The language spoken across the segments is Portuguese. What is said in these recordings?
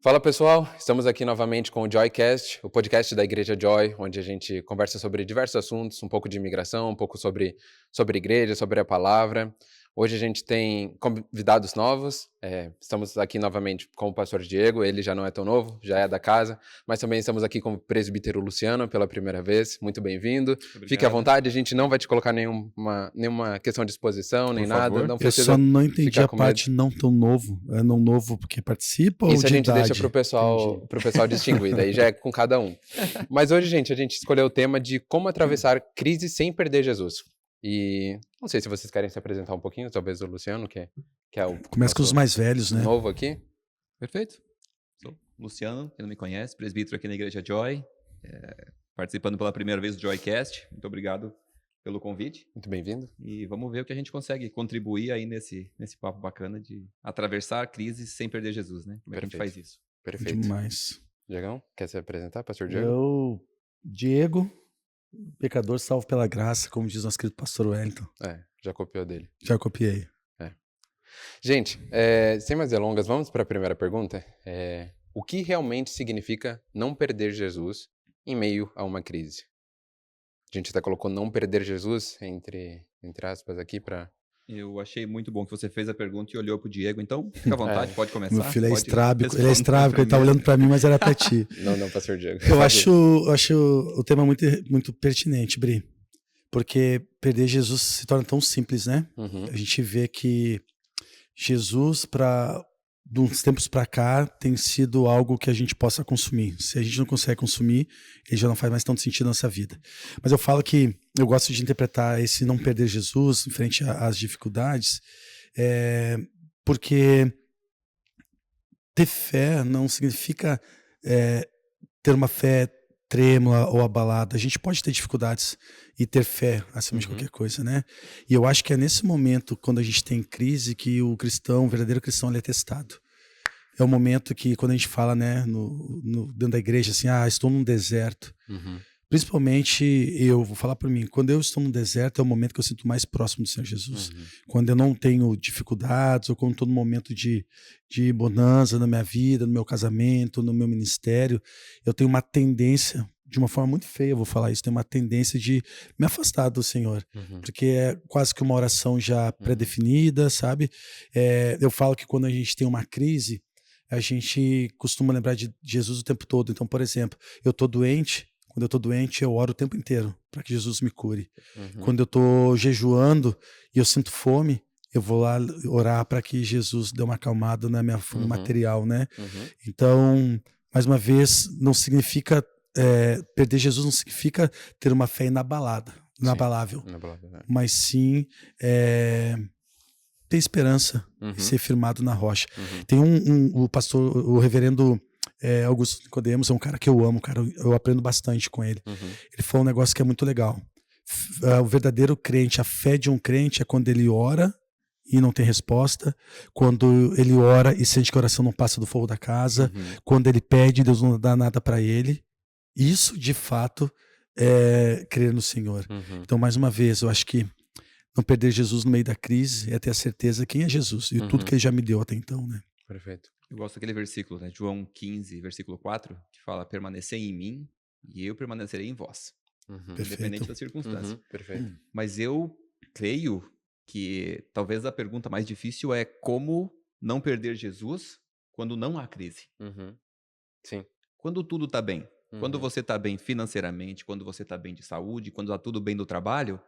Fala pessoal, estamos aqui novamente com o Joycast, o podcast da Igreja Joy, onde a gente conversa sobre diversos assuntos, um pouco de imigração, um pouco sobre igreja, sobre a palavra. Hoje a gente tem convidados novos, estamos aqui novamente com o pastor Diego, ele já não é tão novo, já é da casa, mas também estamos aqui com o presbítero Luciano pela primeira vez, muito bem-vindo. Fique à vontade, a gente não vai te colocar nenhuma questão de exposição, nem nada, não precisa. Eu só não entendi ficar a com parte medo. não tão novo. É não novo porque participa ou Isso a de gente idade? deixa pro pessoal distinguir, daí já é com cada um. Mas hoje, gente, a gente escolheu o tema de como atravessar crise sem perder Jesus. E não sei se vocês querem se apresentar um pouquinho, talvez o Luciano, que é o Começa com os mais velhos, né? novo aqui. Perfeito. Sou Luciano, quem não me conhece, presbítero aqui na Igreja Joy, participando pela primeira vez do Joycast. Muito obrigado pelo convite. Muito bem-vindo. E vamos ver o que a gente consegue contribuir aí nesse papo bacana de atravessar crises sem perder Jesus, né? Como é que a gente faz isso? Perfeito. Demais. Diegão, quer se apresentar, pastor Diego? Eu, Diego, pecador salvo pela graça, como diz nosso querido pastor Wellington. Já copiou dele. Já copiei. Gente, sem mais delongas, vamos para a primeira pergunta. O que realmente significa não perder Jesus em meio a uma crise? A gente até colocou não perder Jesus entre aspas aqui para... Eu achei muito bom que você fez a pergunta e olhou pro Diego, então fica à vontade, pode começar. Meu filho é pode estrábico, ele é responder estrábico, ele tá primeiro. olhando pra mim, mas era pra ti. Não, pastor Diego. Eu acho o tema muito pertinente, Bri, porque perder Jesus se torna tão simples, né? Uhum. A gente vê que Jesus, de uns tempos para cá, tem sido algo que a gente possa consumir. Se a gente não consegue consumir, ele já não faz mais tanto sentido na nossa vida. Mas eu falo que eu gosto de interpretar esse não perder Jesus em frente às dificuldades, porque ter fé não significa ter uma fé trêmula ou abalada. A gente pode ter dificuldades e ter fé acima de qualquer coisa, né? E eu acho que é nesse momento, quando a gente tem crise, que o verdadeiro cristão, ele é testado. É o momento que, quando a gente fala, né, dentro da igreja, assim, estou num deserto. Uhum. Principalmente, eu vou falar por mim, quando eu estou no deserto, é o momento que eu sinto mais próximo do Senhor Jesus. Uhum. Quando eu não tenho dificuldades, ou quando estou num momento de bonança na minha vida, no meu casamento, no meu ministério, eu tenho uma tendência, de uma forma muito feia, eu vou falar isso, tenho uma tendência de me afastar do Senhor. Uhum. Porque é quase que uma oração já pré-definida, sabe? Eu falo que quando a gente tem uma crise, a gente costuma lembrar de Jesus o tempo todo. Então, por exemplo, eu estou doente. Quando eu estou doente, eu oro o tempo inteiro para que Jesus me cure. Uhum. Quando eu estou jejuando e eu sinto fome, eu vou lá orar para que Jesus dê uma acalmada na minha fome material, né? Uhum. Então, mais uma vez, não significa perder Jesus, não significa ter uma fé inabalável, mas sim ter esperança e ser firmado na rocha. Tem o pastor, o reverendo Augusto Nicodemos, é um cara que eu amo, cara, eu aprendo bastante com ele. Ele falou um negócio que é muito legal. O verdadeiro crente, a fé de um crente é quando ele ora e não tem resposta, quando ele ora e sente que a oração não passa do fogo da casa, quando ele pede e Deus não dá nada para ele. Isso, de fato, é crer no Senhor. Então, mais uma vez, eu acho que não perder Jesus no meio da crise é ter a certeza quem é Jesus e tudo que ele já me deu até então, né? Perfeito. Eu gosto daquele versículo, né? João 15, versículo 4, que fala: permanecei em mim e eu permanecerei em vós. Independente da circunstância. Perfeito. Mas eu creio que talvez a pergunta mais difícil é como não perder Jesus quando não há crise. Sim. Quando tudo está bem. Quando você está bem financeiramente, quando você está bem de saúde, quando está tudo bem do trabalho,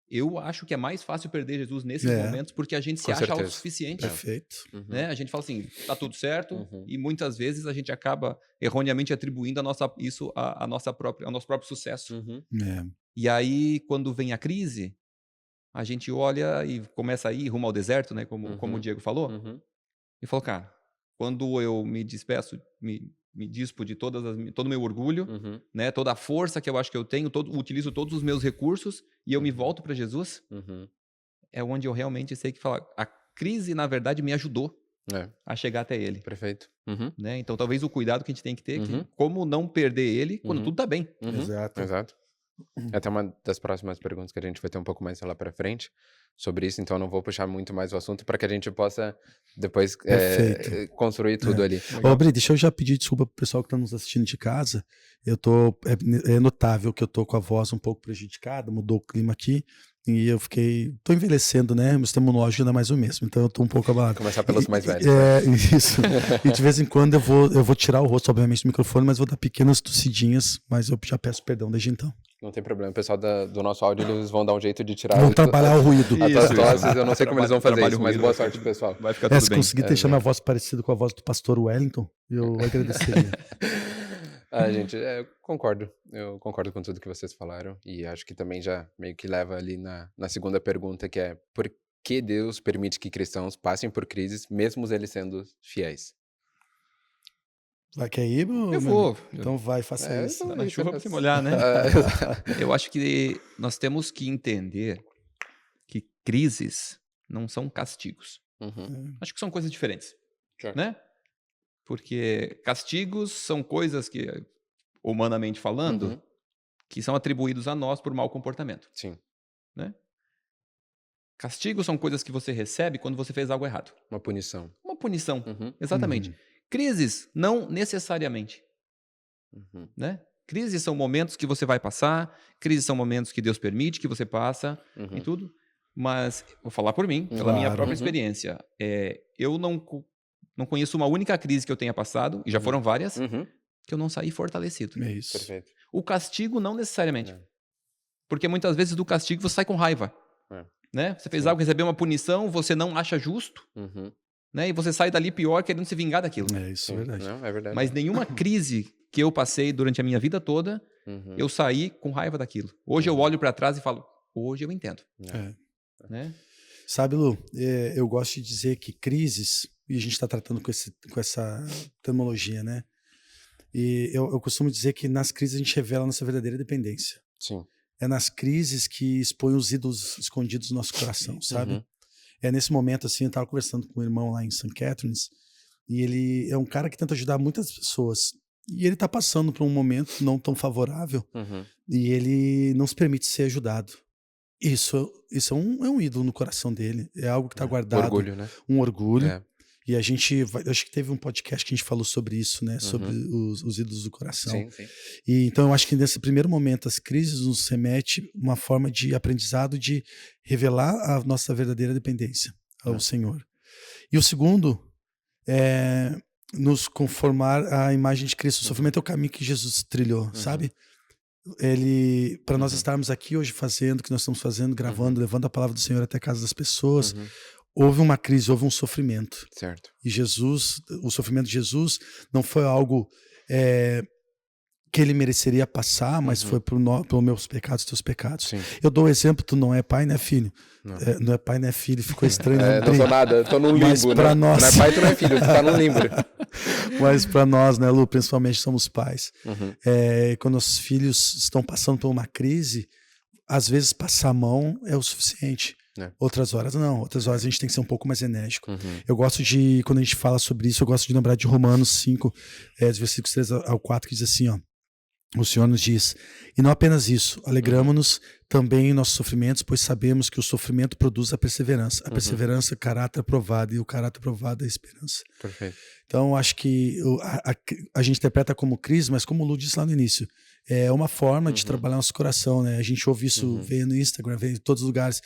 eu acho que é mais fácil perder Jesus nesses momentos, porque a gente se acha autossuficiente. Perfeito. Né? A gente fala assim, tá tudo certo, e muitas vezes a gente acaba erroneamente atribuindo isso ao nosso próprio sucesso. E aí, quando vem a crise, a gente olha e começa a ir rumo ao deserto, né? Como o Diego falou, e falou, cara, quando eu me despeço, me dispo de todo o meu orgulho, né? Toda a força que eu acho que eu tenho, utilizo todos os meus recursos e eu me volto para Jesus, é onde eu realmente sei que a crise, na verdade, me ajudou a chegar até Ele. Perfeito. Né? Então, talvez o cuidado que a gente tem que ter é como não perder Ele quando tudo está bem. Exato. Até uma das próximas perguntas que a gente vai ter um pouco mais lá para frente sobre isso, então eu não vou puxar muito mais o assunto para que a gente possa depois construir tudo ali. Ô, Bri, deixa eu já pedir desculpa pro pessoal que está nos assistindo de casa. É notável que eu tô com a voz um pouco prejudicada, mudou o clima aqui. E eu tô envelhecendo, né? Meu sistema imunológico ainda é mais o mesmo, então eu tô um pouco abalado. Começar pelos mais velhos. Isso. E de vez em quando eu vou tirar o rosto, obviamente, do microfone, mas vou dar pequenas tossidinhas, mas eu já peço perdão desde então. Não tem problema, o pessoal do nosso áudio, eles vão dar um jeito de tirar... Vão trabalhar o ruído. As tosses, eu não sei como eles vão fazer isso, mas boa sorte, pessoal. Vai ficar tudo bem. Se conseguir deixar minha voz parecida com a voz do pastor Wellington, eu agradeceria. Gente, eu concordo com tudo que vocês falaram e acho que também já meio que leva ali na segunda pergunta, que é por que Deus permite que cristãos passem por crises, mesmo eles sendo fiéis? Vai, quer ir? Eu vou. Então vai, faça isso. Na chuva pra se molhar, né? Eu acho que nós temos que entender que crises não são castigos. Acho que são coisas diferentes, né? Porque castigos são coisas que, humanamente falando, que são atribuídos a nós por mau comportamento. Sim. Né? Castigos são coisas que você recebe quando você fez algo errado. Uma punição. Uma punição, exatamente. Crises, não necessariamente. Né? Crises são momentos que você vai passar, crises são momentos que Deus permite que você passa e tudo. Mas, vou falar por mim, pela minha própria experiência. Eu não conheço uma única crise que eu tenha passado, e já foram várias, que eu não saí fortalecido. É isso. Perfeito. O castigo, não necessariamente. Porque muitas vezes do castigo você sai com raiva. Né? Você fez algo, recebeu uma punição, você não acha justo, né? E você sai dali pior querendo se vingar daquilo. Isso é verdade. Não, é verdade. Mas nenhuma crise que eu passei durante a minha vida toda, eu saí com raiva daquilo. Hoje eu olho para trás e falo, hoje eu entendo. Né? Sabe, Lu, eu gosto de dizer que crises, e a gente está tratando com essa terminologia, né? E eu costumo dizer que nas crises a gente revela a nossa verdadeira dependência. Sim. É nas crises que expõe os ídolos escondidos no nosso coração, sabe? É nesse momento, assim, eu estava conversando com um irmão lá em St. Catharines, e ele é um cara que tenta ajudar muitas pessoas. E ele está passando por um momento não tão favorável, e ele não se permite ser ajudado. Isso é um ídolo no coração dele. É algo que está guardado. Um orgulho, né? Um orgulho. E a gente, acho que teve um podcast que a gente falou sobre isso, né? Sobre os ídolos do coração. Sim. E então eu acho que nesse primeiro momento as crises nos remete uma forma de aprendizado de revelar a nossa verdadeira dependência ao Senhor. E o segundo é nos conformar à imagem de Cristo. O sofrimento é o caminho que Jesus trilhou, sabe? Para nós estarmos aqui hoje fazendo o que nós estamos fazendo, gravando, levando a palavra do Senhor até a casa das pessoas, houve uma crise, houve um sofrimento. Certo. E o sofrimento de Jesus não foi algo que ele mereceria passar, mas foi pelos meus pecados, teus pecados. Sim. Eu dou o exemplo, tu não é pai, né, filho? Não é pai, né, filho? Ficou estranho. Não sou nada, tô num limbo, mas né? Pra nós... Não é pai, tu não é filho, tu tá num limbo. Mas para nós, né, Lu, principalmente somos pais. Quando os filhos estão passando por uma crise, às vezes passar a mão é o suficiente. Outras horas não, outras horas a gente tem que ser um pouco mais enérgico. Eu gosto de, quando a gente fala sobre isso, eu gosto de lembrar de Romanos 5, dos versículos 3 ao 4, que diz assim, ó, o Senhor nos diz, e não apenas isso, alegramo-nos também em nossos sofrimentos, pois sabemos que o sofrimento produz a perseverança. A perseverança é caráter aprovado, e o caráter aprovado é a esperança. Perfeito. Então, acho que a gente interpreta como crise, mas como o Lu disse lá no início, é uma forma de trabalhar nosso coração, né? A gente ouve isso, vem no Instagram, vem em todos os lugares.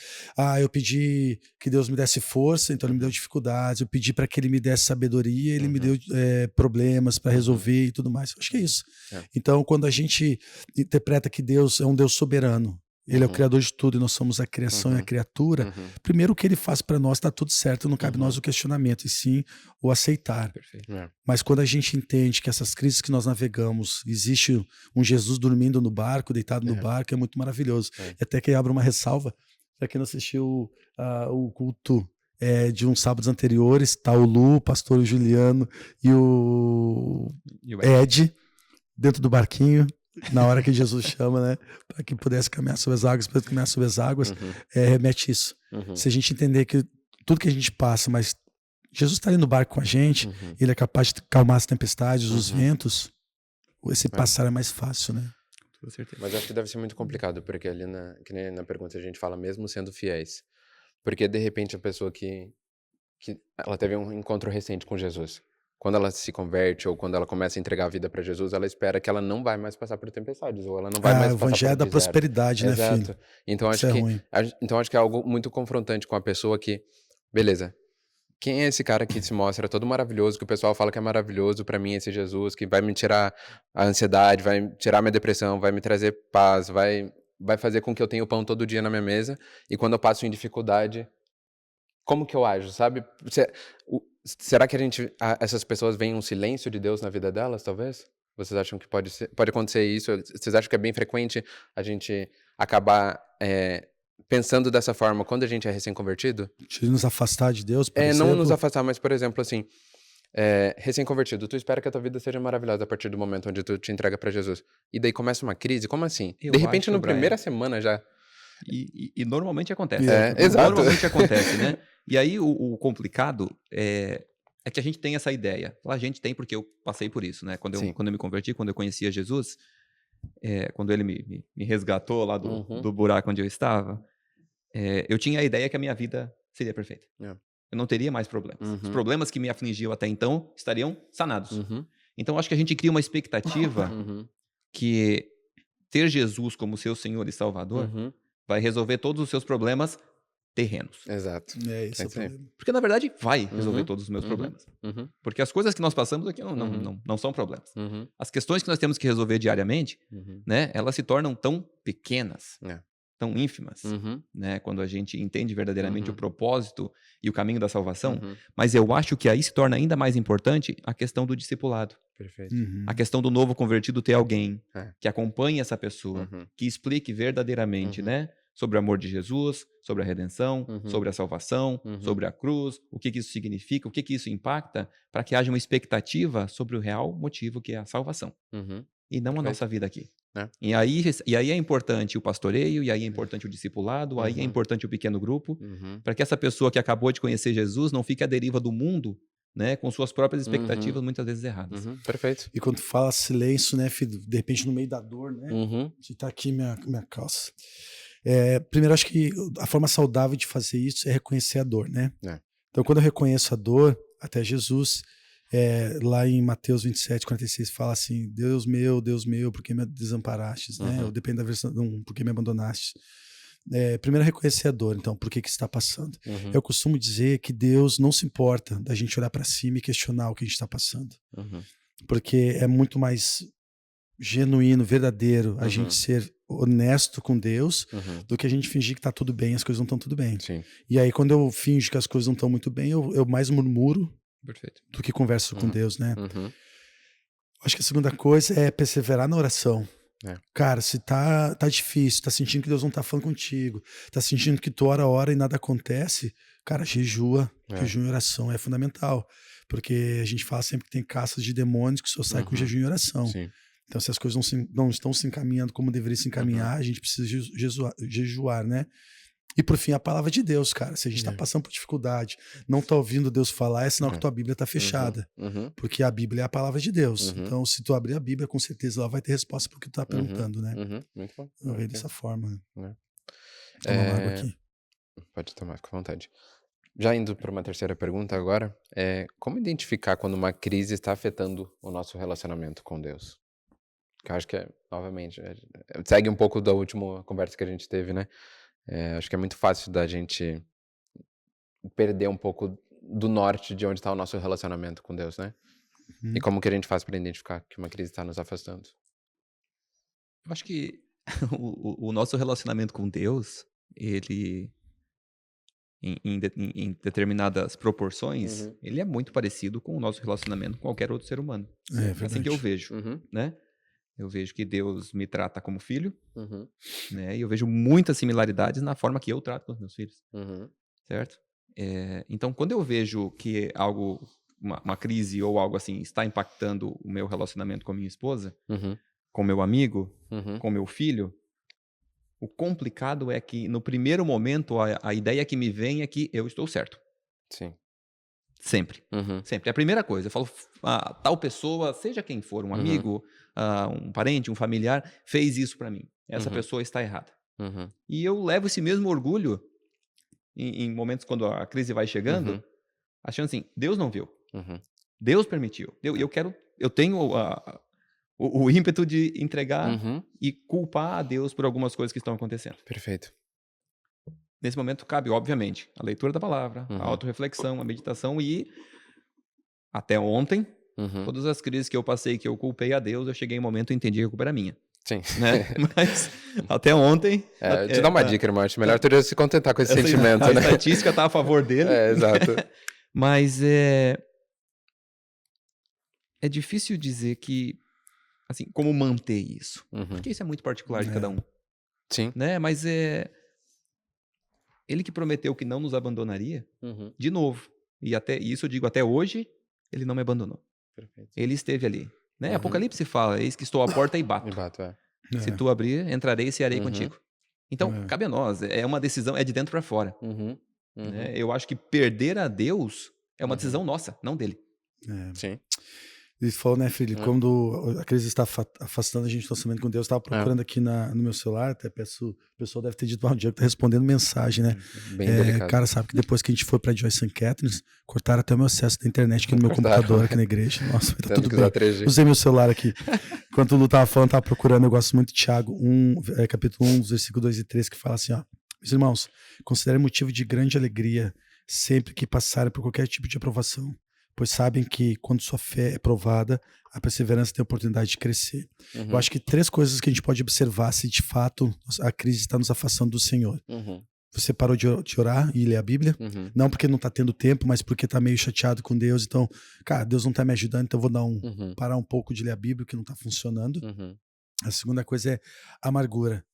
Eu pedi que Deus me desse força, então ele me deu dificuldades. Eu pedi para que ele me desse sabedoria, ele me deu problemas para resolver e tudo mais. Acho que é isso. Então, quando a gente interpreta que Deus é um Deus soberano, ele é o criador de tudo e nós somos a criação e a criatura, primeiro o que ele faz para nós está tudo certo, não cabe nós o questionamento, e sim o aceitar. Mas quando a gente entende que essas crises que nós navegamos, existe um Jesus dormindo no barco, deitado no barco, é muito maravilhoso. E até que abre uma ressalva, para quem não assistiu o culto de uns sábados anteriores, tá o Lu, o pastor Juliano e o Ed dentro do barquinho, na hora que Jesus chama, né, para que pudesse caminhar sobre as águas, para caminhar sobre as águas, remete isso. Se a gente entender que tudo que a gente passa, mas Jesus está ali no barco com a gente, ele é capaz de calmar as tempestades, os ventos, esse passar é mais fácil, né? Com certeza. Mas acho que deve ser muito complicado, porque ali, que nem na pergunta a gente fala, mesmo sendo fiéis. Porque, de repente, a pessoa que ela teve um encontro recente com Jesus, quando ela se converte ou quando ela começa a entregar a vida para Jesus, ela espera que ela não vai mais passar por tempestades, ou ela não vai mais o passar por evangelho da deserto. prosperidade, né, filho? Exato. Então Isso é ruim. então acho que é algo muito confrontante com a pessoa que, beleza, quem é esse cara que se mostra todo maravilhoso, que o pessoal fala que é maravilhoso, pra mim esse Jesus, que vai me tirar a ansiedade, vai tirar minha depressão, vai me trazer paz, vai fazer com que eu tenha o pão todo dia na minha mesa, e quando eu passo em dificuldade, como que eu ajo, sabe? Será que essas pessoas veem um silêncio de Deus na vida delas, talvez? Vocês acham que pode acontecer isso? Vocês acham que é bem frequente a gente acabar pensando dessa forma quando a gente é recém-convertido? De nos afastar de Deus, por exemplo? Não nos afastar, mas, por exemplo, assim, recém-convertido, tu espera que a tua vida seja maravilhosa a partir do momento onde tu te entrega pra Jesus. E daí começa uma crise, como assim? De repente, na primeira semana já... E normalmente acontece. Exato. Normalmente acontece, né? E aí o complicado é que a gente tem essa ideia. A gente tem porque eu passei por isso, né? Quando eu me converti, quando eu conhecia Jesus, quando ele me resgatou lá do buraco onde eu estava, eu tinha a ideia que a minha vida seria perfeita. Eu não teria mais problemas. Os problemas que me afligiam até então estariam sanados. Então, acho que a gente cria uma expectativa que ter Jesus como seu Senhor e Salvador vai resolver todos os seus problemas terrenos. Exato. Isso é o problema. Porque, na verdade, vai resolver todos os meus problemas. Porque as coisas que nós passamos aqui não são problemas. As questões que nós temos que resolver diariamente, né, elas se tornam tão pequenas, tão ínfimas, né, quando a gente entende verdadeiramente o propósito e o caminho da salvação. Mas eu acho que aí se torna ainda mais importante a questão do discipulado. Perfeito. A questão do novo convertido ter alguém que acompanhe essa pessoa, que explique verdadeiramente, né, sobre o amor de Jesus, sobre a redenção, sobre a salvação, sobre a cruz, o que isso significa, o que isso impacta, para que haja uma expectativa sobre o real motivo que é a salvação. E não a nossa vida aqui. E aí é importante o pastoreio, e aí é importante o discipulado, aí é importante o pequeno grupo, para que essa pessoa que acabou de conhecer Jesus não fique à deriva do mundo, né, com suas próprias expectativas muitas vezes erradas. Perfeito. E quando tu fala silêncio, né, filho, de repente no meio da dor, né, de tá aqui minha calça. Primeiro, acho que a forma saudável de fazer isso é reconhecer a dor, né? Então, quando eu reconheço a dor, até Jesus, lá em Mateus 27:46, fala assim: Deus meu, por que me desamparastes? Né? Eu dependo da versão, por que me abandonastes? Primeiro, reconhecer a dor, então, por que está passando. Eu costumo dizer que Deus não se importa da gente olhar para cima e questionar o que a gente está passando. Porque é muito mais genuíno, verdadeiro, a gente ser honesto com Deus do que a gente fingir que tá tudo bem, as coisas não estão tudo bem. Sim. E aí, quando eu finjo que as coisas não estão muito bem, eu mais murmuro do que converso com Deus, né? Acho que a segunda coisa é perseverar na oração. Cara, se tá difícil, tá sentindo que Deus não tá falando contigo, tá sentindo que tu ora e nada acontece, cara, jejua. Jejum e oração é fundamental. Porque a gente fala sempre que tem caças de demônios que só sai com jejum e oração. Sim. Então, se as coisas não estão se encaminhando como deveriam se encaminhar, a gente precisa jejuar, né? E, por fim, a palavra de Deus, cara. Se a gente está passando por dificuldade, não está ouvindo Deus falar, é sinal que tua Bíblia está fechada. Porque a Bíblia é a palavra de Deus. Então, se tu abrir a Bíblia, com certeza ela vai ter resposta para o que tu está perguntando, né? Muito bom. Eu vejo dessa forma. Né? Toma uma água aqui. Pode tomar, fica à vontade. Já indo para uma terceira pergunta agora, como identificar quando uma crise está afetando o nosso relacionamento com Deus? Que eu acho que, novamente, segue um pouco da última conversa que a gente teve, né? Acho que é muito fácil da gente perder um pouco do norte de onde está o nosso relacionamento com Deus, né? E como que a gente faz para identificar que uma crise está nos afastando? Eu acho que o nosso relacionamento com Deus, ele, em determinadas proporções, ele é muito parecido com o nosso relacionamento com qualquer outro ser humano. É assim que eu vejo, né? Eu vejo que Deus me trata como filho, né? E eu vejo muitas similaridades na forma que eu trato com os meus filhos, certo? Então, quando eu vejo que algo, uma crise ou algo assim, está impactando o meu relacionamento com a minha esposa, com meu amigo, com meu filho, o complicado é que, no primeiro momento, a ideia que me vem é que eu estou certo. Sim. Sempre. Sempre. É a primeira coisa. Eu falo, tal pessoa, seja quem for, um amigo, um parente, um familiar, fez isso para mim. Essa pessoa está errada. E eu levo esse mesmo orgulho em momentos quando a crise vai chegando, achando assim, Deus não viu. Deus permitiu. Eu tenho o ímpeto de entregar e culpar a Deus por algumas coisas que estão acontecendo. Perfeito. Nesse momento cabe, obviamente, a leitura da palavra, a autorreflexão, a meditação e até ontem, todas as crises que eu passei, que eu culpei a Deus, eu cheguei em um momento e entendi que a culpa era minha. Sim. Né? Mas até ontem... te dá uma dica, irmão. Acho melhor tu se contentar com esse sentimento, né? A estatística tá a favor dele. Exato. Mas é difícil dizer que, assim, como manter isso. Porque isso é muito particular de cada um. Sim. Né? Mas ele que prometeu que não nos abandonaria, de novo. E isso eu digo até hoje, ele não me abandonou. Perfeito. Ele esteve ali. Né? Apocalipse fala, eis que estou à porta e bato. Se tu abrir, entrarei e cearei contigo. Então, cabe a nós. É uma decisão, é de dentro para fora. Né? Eu acho que perder a Deus é uma decisão nossa, não dele. Sim. Ele falou, né, filho, quando a crise está afastando a gente do relacionamento com Deus, eu estava procurando aqui no meu celular, até peço, o pessoal deve ter dito, o Diego tá respondendo mensagem, né? Bem delicado. Cara, sabe que depois que a gente foi pra Joyce St. Catharines, cortaram até o meu acesso da internet aqui no meu computador, aqui na igreja. Nossa, tá tudo bem. Usei meu celular aqui. Enquanto o Lu tava falando, tava procurando, eu gosto muito de Tiago, capítulo 1, versículo 2 e 3, que fala assim, ó, meus irmãos, considerem motivo de grande alegria sempre que passarem por qualquer tipo de aprovação, pois sabem que quando sua fé é provada, a perseverança tem a oportunidade de crescer. Eu acho que 3 coisas que a gente pode observar se de fato a crise está nos afastando do Senhor. Você parou de orar e ler a Bíblia? Não porque não está tendo tempo, mas porque está meio chateado com Deus. Então, cara, Deus não está me ajudando, então eu vou parar um pouco de ler a Bíblia, que não está funcionando. A segunda coisa é amargura.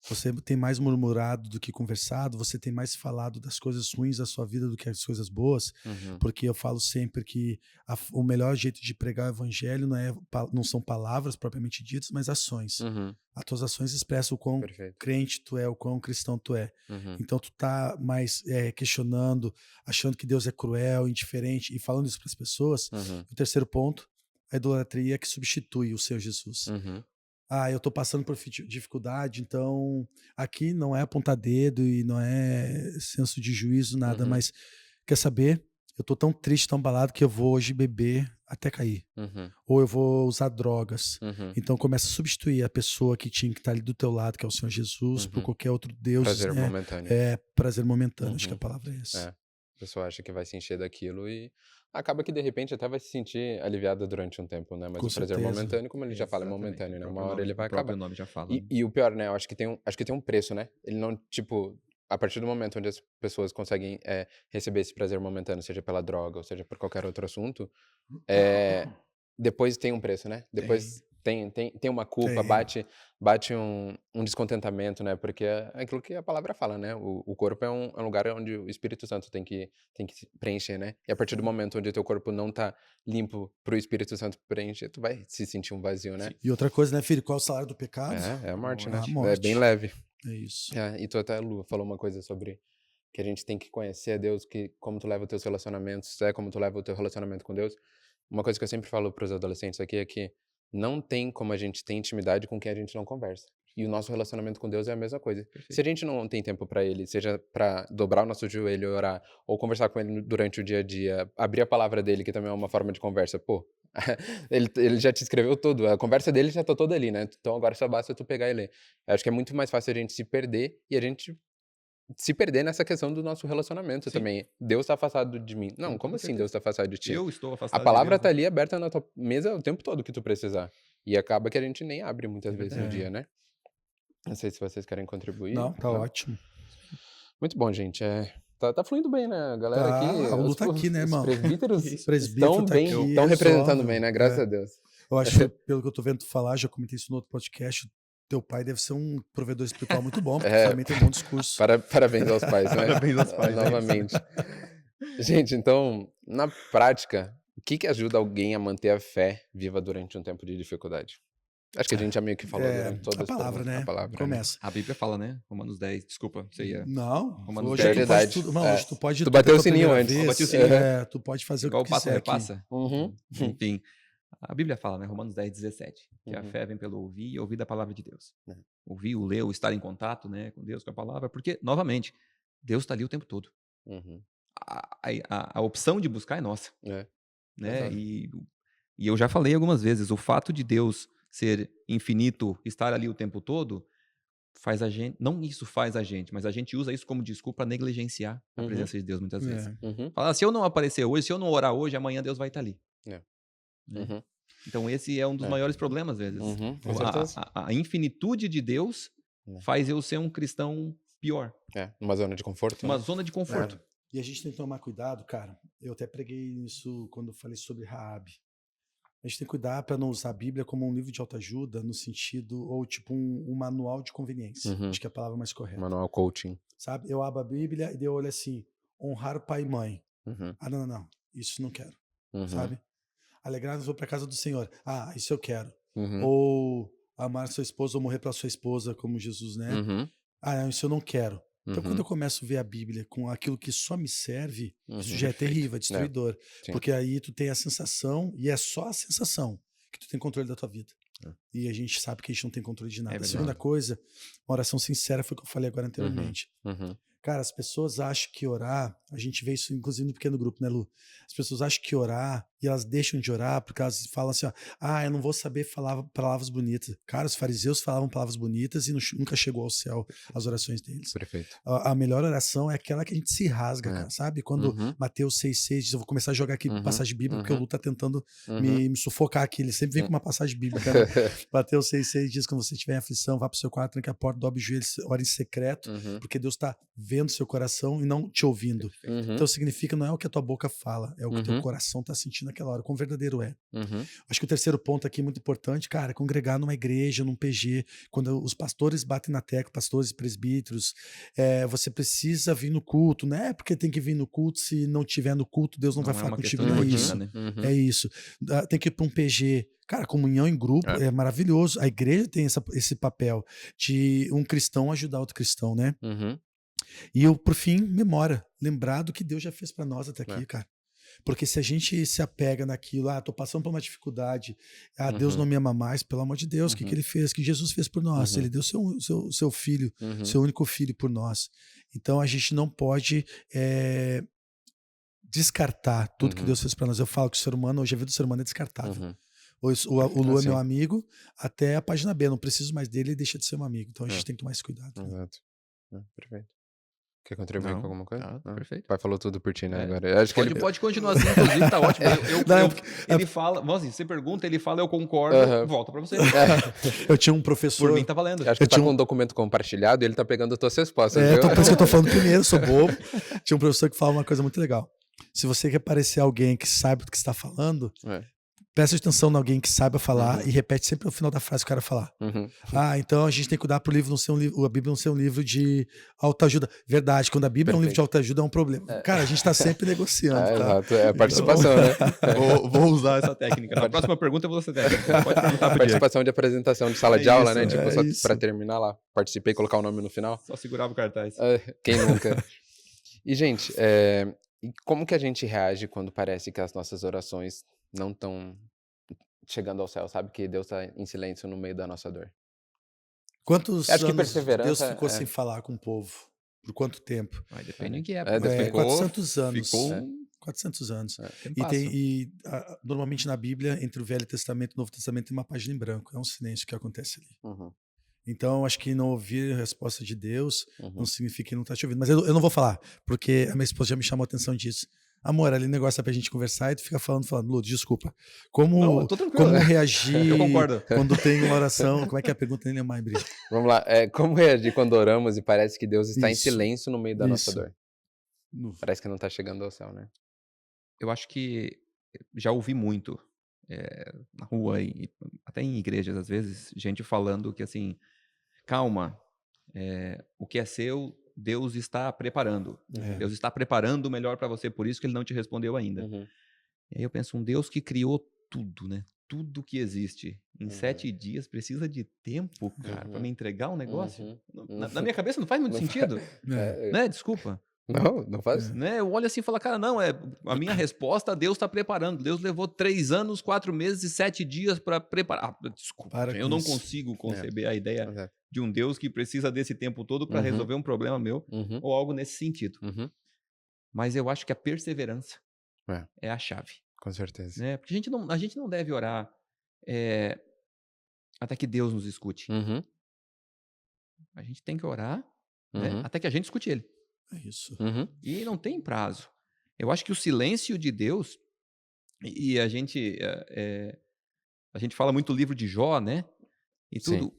Você tem mais murmurado do que conversado, você tem mais falado das coisas ruins da sua vida do que as coisas boas, porque eu falo sempre que o melhor jeito de pregar o evangelho não são palavras propriamente ditas, mas ações. As tuas ações expressam o quão crente tu é, o quão cristão tu é. Então tu tá mais questionando, achando que Deus é cruel, indiferente, e falando isso para as pessoas. O terceiro ponto, a idolatria que substitui o Senhor Jesus. Eu tô passando por dificuldade, então aqui não é apontar dedo e não é senso de juízo, nada, mas quer saber? Eu tô tão triste, tão abalado que eu vou hoje beber até cair. Ou eu vou usar drogas. Então começa a substituir a pessoa que tinha que estar ali do teu lado, que é o Senhor Jesus, por qualquer outro Deus. Prazer momentâneo. Prazer momentâneo, acho que a palavra é essa. A pessoa acha que vai se encher daquilo e acaba que de repente até vai se sentir aliviada durante um tempo, né? Mas o prazer momentâneo, como ele já fala, é momentâneo, né? Uma hora ele vai acabar. O nome já fala. E o pior, né? Eu acho que tem um preço, né? Ele não, tipo, a partir do momento onde as pessoas conseguem receber esse prazer momentâneo, seja pela droga ou seja por qualquer outro assunto, depois tem um preço, né? Depois tem uma culpa, bate um descontentamento, né? Porque é aquilo que a palavra fala, né? O corpo é um lugar onde o Espírito Santo tem que preencher, né? E a partir do momento onde o teu corpo não tá limpo pro Espírito Santo preencher, tu vai se sentir um vazio, né? E outra coisa, né, filho? Qual é o salário do pecado? É a morte, né? A morte. É bem leve. É isso. E tu até, Lu, falou uma coisa sobre que a gente tem que conhecer a Deus, que como tu leva os teus relacionamentos, como tu leva o teu relacionamento com Deus. Uma coisa que eu sempre falo pros adolescentes aqui é que não tem como a gente ter intimidade com quem a gente não conversa. E o nosso relacionamento com Deus é a mesma coisa. Perfeito. Se a gente não tem tempo para Ele, seja para dobrar o nosso joelho e orar, ou conversar com Ele durante o dia a dia, abrir a palavra dele, que também é uma forma de conversa, ele já te escreveu tudo, a conversa dele já tá toda ali, né? Então agora só basta tu pegar e ler. Eu acho que é muito mais fácil a gente se perder e a gente se perder nessa questão do nosso relacionamento também. Deus está afastado de mim. Não, como assim Deus está afastado de ti? Eu estou afastado. A palavra está ali aberta na tua mesa o tempo todo que tu precisar. E acaba que a gente nem abre muitas vezes no dia, né? Não sei se vocês querem contribuir. Não, tá ótimo. Muito bom, gente. Tá fluindo bem, né? A galera aqui. A Lu tá aqui, né, irmão? Os presbíteros estão tá bem, estão representando só, bem, né? Graças a Deus. Eu acho que, pelo que eu tô vendo tu falar, já comentei isso no outro podcast, teu pai deve ser um provedor espiritual muito bom, porque também tem um bom discurso. Parabéns aos pais, né? Parabéns aos pais. Novamente. Gente, então, na prática, o que ajuda alguém a manter a fé viva durante um tempo de dificuldade? Acho que a gente já meio que falou durante toda a palavra, né? A palavra, começa. Né? A Bíblia fala, né? Romanos 10, desculpa, você ia... Não, Romanos hoje 10. tu pode tudo. Não, hoje tu pode... Tu bateu o sininho antes. Bati o sininho. Tu pode fazer igual o que quiser repassa. Uhum. Enfim, a Bíblia fala, né? Romanos 10, 17, que a fé vem pelo ouvir e ouvir da palavra de Deus. Ouvir, o ler, o estar em contato, né, com Deus, com a palavra, porque, novamente, Deus está ali o tempo todo. A opção de buscar é nossa. Né? E eu já falei algumas vezes, o fato de Deus ser infinito, estar ali o tempo todo, faz a gente, não isso faz a gente, mas a gente usa isso como desculpa para negligenciar a presença de Deus muitas vezes. Fala, se eu não aparecer hoje, se eu não orar hoje, amanhã Deus vai estar ali. Né? Então esse é um dos maiores problemas, às vezes. A infinitude de Deus faz eu ser um cristão pior. Uma zona de conforto. Uma zona de conforto. E a gente tem que tomar cuidado, cara. Eu até preguei isso quando eu falei sobre Raabe. A gente tem que cuidar para não usar a Bíblia como um livro de autoajuda, no sentido, ou tipo um manual de conveniência. Acho que é a palavra mais correta. Manual coaching. Sabe? Eu abro a Bíblia e eu olho assim, honrar pai e mãe. Não. Isso não quero. Sabe? Alegrar-nos, vou para casa do Senhor. Isso eu quero. Ou amar sua esposa ou morrer pela sua esposa, como Jesus, né? Não, isso eu não quero. Então, quando eu começo a ver a Bíblia com aquilo que só me serve, isso já é terrível, é destruidor. Porque aí tu tem a sensação, e é só a sensação, que tu tem controle da tua vida. E a gente sabe que a gente não tem controle de nada. A segunda coisa, uma oração sincera, foi o que eu falei agora anteriormente. Cara, as pessoas acham que orar, a gente vê isso inclusive no pequeno grupo, né, Lu? As pessoas acham que orar, e elas deixam de orar porque elas falam assim, eu não vou saber falar palavras bonitas. Cara, os fariseus falavam palavras bonitas e nunca chegou ao céu as orações deles. Perfeito. A melhor oração é aquela que a gente se rasga, cara, sabe? Quando Mateus 6,6 diz, eu vou começar a jogar aqui passagem bíblica, porque o Lu tá tentando me sufocar aqui, ele sempre vem com uma passagem bíblica, né? Mateus 6,6 diz, quando você estiver em aflição, vá pro seu quarto, tranque a porta, dobre os joelhos, ore em secreto, porque Deus tá vendo seu coração e não te ouvindo. Então significa, não é o que a tua boca fala, é o que o teu coração tá sentindo naquela hora, como verdadeiro é. Acho que o terceiro ponto aqui muito importante, cara, é congregar numa igreja, num PG, quando os pastores batem na tecla, pastores e presbíteros, você precisa vir no culto, não é porque tem que vir no culto, se não tiver no culto, Deus não vai falar contigo, não é isso. Né? É isso. Tem que ir para um PG. Cara, comunhão em grupo é maravilhoso. A igreja tem esse papel de um cristão ajudar outro cristão, né? E eu, por fim, memória. Lembrar do que Deus já fez para nós até aqui, cara. Porque se a gente se apega naquilo, tô passando por uma dificuldade, Deus não me ama mais, pelo amor de Deus, o que ele fez? O que Jesus fez por nós? Ele deu seu filho, seu único filho por nós. Então a gente não pode descartar tudo que Deus fez para nós. Eu falo que o ser humano, hoje a vida do ser humano é descartável. O Lu é meu amigo, até a página B, eu não preciso mais dele, ele deixa de ser um amigo. Então a gente tem que tomar esse cuidado. Exato. Perfeito. Quer contribuir com alguma coisa? Perfeito. O pai falou tudo por ti, né? Agora. Acho que pode continuar assim, inclusive, tá ótimo. Ele fala, você pergunta, ele fala, eu concordo, volta pra você. Eu tinha um professor. Por mim tá valendo. Acho que tá com um documento compartilhado e ele tá pegando as tuas respostas. Por isso que eu tô falando primeiro, sou bobo. Tinha um professor que fala uma coisa muito legal. Se você quer parecer alguém que sabe do que está falando, presta atenção em alguém que saiba falar e repete sempre no final da frase o cara falar. Então a gente tem que cuidar pro livro não ser um livro, a Bíblia não ser um livro de autoajuda. Verdade, quando a Bíblia é um livro de autoajuda é um problema. Cara, a gente tá sempre negociando. Tá? Exato, é a participação, né? Vou usar essa técnica. Na próxima pergunta eu vou usar essa técnica. Pode perguntar pra participação de apresentação de sala de aula, né? Tipo, só pra terminar lá. Participei e colocar o nome no final. Só segurava o cartaz. Quem nunca? E, gente, e como que a gente reage quando parece que as nossas orações não estão chegando ao céu, sabe? Que Deus está em silêncio no meio da nossa dor. Quantos anos Deus ficou sem falar com o povo? Por quanto tempo? Depende em que época. 400 anos. 400 anos. Normalmente na Bíblia, entre o Velho Testamento e o Novo Testamento, tem uma página em branco. É um silêncio que acontece ali. Então, acho que não ouvir a resposta de Deus não significa que não está te ouvindo. Mas eu não vou falar, porque a minha esposa já me chamou a atenção disso. Amor, ali o negócio é pra gente conversar e tu fica falando, Lu, desculpa. Como reagir quando tem uma oração? Como é que é a pergunta? Nem lembro mais, Brito. Vamos lá. Como reagir quando oramos e parece que Deus está em silêncio no meio da nossa dor? Parece que não está chegando ao céu, né? Eu acho que já ouvi muito na rua e até em igrejas, às vezes, gente falando que assim, calma, o que é seu, Deus está preparando. Deus está preparando o melhor para você, por isso que ele não te respondeu ainda. E aí eu penso, um Deus que criou tudo, né? Tudo que existe em 7 dias precisa de tempo, cara, para me entregar um negócio. Na minha cabeça não faz muito sentido. Né? Desculpa. Não faz? Né? Eu olho assim e falo, cara, não, a minha resposta, Deus está preparando. Deus levou 3 anos, 4 meses e 7 dias para preparar. Desculpa, eu não consigo conceber a ideia de um Deus que precisa desse tempo todo para resolver um problema meu ou algo nesse sentido. Mas eu acho que a perseverança é a chave. Com certeza. Né? Porque a gente não deve orar até que Deus nos escute. A gente tem que orar né, até que a gente escute Ele. É isso. E não tem prazo. Eu acho que o silêncio de Deus, e a gente fala muito do livro de Jó, né? E tudo. Sim.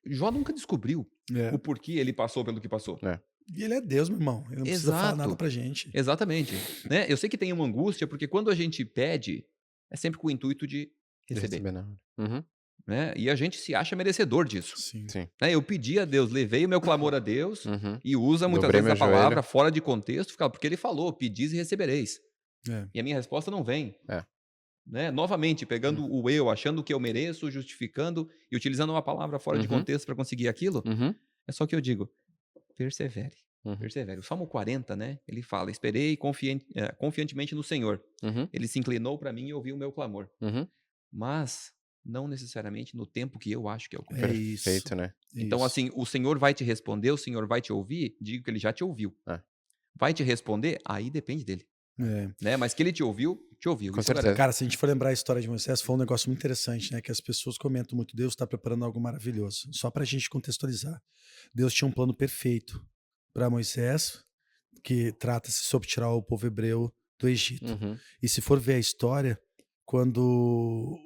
Jó nunca descobriu o porquê ele passou pelo que passou. E ele é Deus, meu irmão. Ele não precisa falar nada pra gente. Exatamente. Né? Eu sei que tem uma angústia, porque quando a gente pede, é sempre com o intuito de receber. Né? E a gente se acha merecedor disso. Sim. Né? Eu pedi a Deus, levei o meu clamor a Deus e usa muitas vezes a palavra fora de contexto, porque ele falou, pedis e recebereis. E a minha resposta não vem. Né? Novamente, pegando o eu, achando que eu mereço, justificando e utilizando uma palavra fora de contexto para conseguir aquilo, é só que eu digo, persevere. Persevere. O Salmo 40, né? Ele fala, esperei confiantemente no Senhor. Ele se inclinou para mim e ouviu o meu clamor. Mas não necessariamente no tempo que eu acho que é o correto. Perfeito, né? Então, assim, o Senhor vai te responder, o Senhor vai te ouvir, digo que ele já te ouviu. Vai te responder, aí depende dele. Né? Mas que ele te ouviu, te ouviu. Com certeza. Cara, se a gente for lembrar a história de Moisés, foi um negócio muito interessante, né? Que as pessoas comentam muito, Deus está preparando algo maravilhoso. Só pra gente contextualizar. Deus tinha um plano perfeito para Moisés, que trata-se sobre tirar o povo hebreu do Egito. E se for ver a história, quando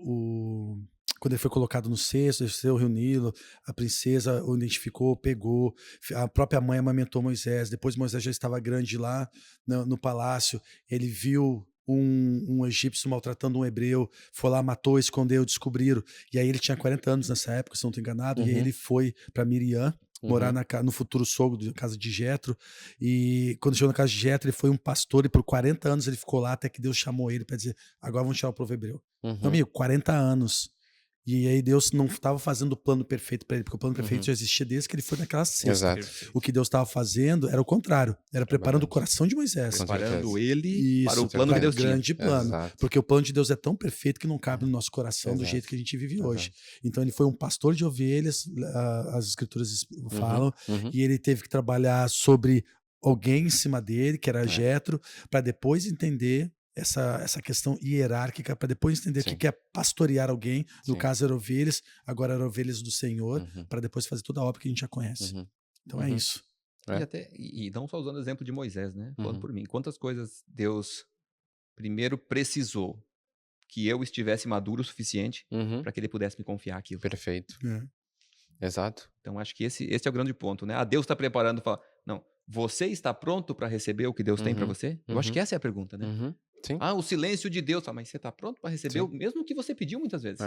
ele foi colocado no cesto, desceu o rio Nilo, a princesa o identificou, pegou, a própria mãe amamentou Moisés, depois Moisés já estava grande lá no palácio, ele viu um egípcio maltratando um hebreu, foi lá, matou, escondeu, descobriram, e aí ele tinha 40 anos nessa época, se não estou enganado, e aí ele foi para Miriam, morar no futuro sogro da casa de Jetro, e quando chegou na casa de Jetro, ele foi um pastor, e por 40 anos ele ficou lá, até que Deus chamou ele para dizer, agora vamos tirar o povo hebreu. Então, amigo, 40 anos. E aí Deus não estava fazendo o plano perfeito para ele, porque o plano perfeito já existia desde que ele foi naquela cesta. O que Deus estava fazendo era o contrário, era preparando o coração de Moisés. Preparando ele para o plano que Deus tinha. Grande plano. Porque o plano de Deus é tão perfeito que não cabe no nosso coração do jeito que a gente vive hoje. Então ele foi um pastor de ovelhas, as escrituras falam, e ele teve que trabalhar sobre alguém em cima dele, que era Jetro, para depois entender essa questão hierárquica, para depois entender o que é pastorear alguém, no caso eram ovelhas, agora eram ovelhas do Senhor, para depois fazer toda a obra que a gente já conhece. Então é isso. E não só usando o exemplo de Moisés, né? Falando por mim, quantas coisas Deus primeiro precisou que eu estivesse maduro o suficiente para que ele pudesse me confiar aquilo. Perfeito. Exato. Então acho que esse é o grande ponto, né? Deus está preparando, fala, não, você está pronto para receber o que Deus tem para você? Eu acho que essa é a pergunta, né? Sim. O silêncio de Deus. Mas você está pronto para receber o mesmo que você pediu muitas vezes?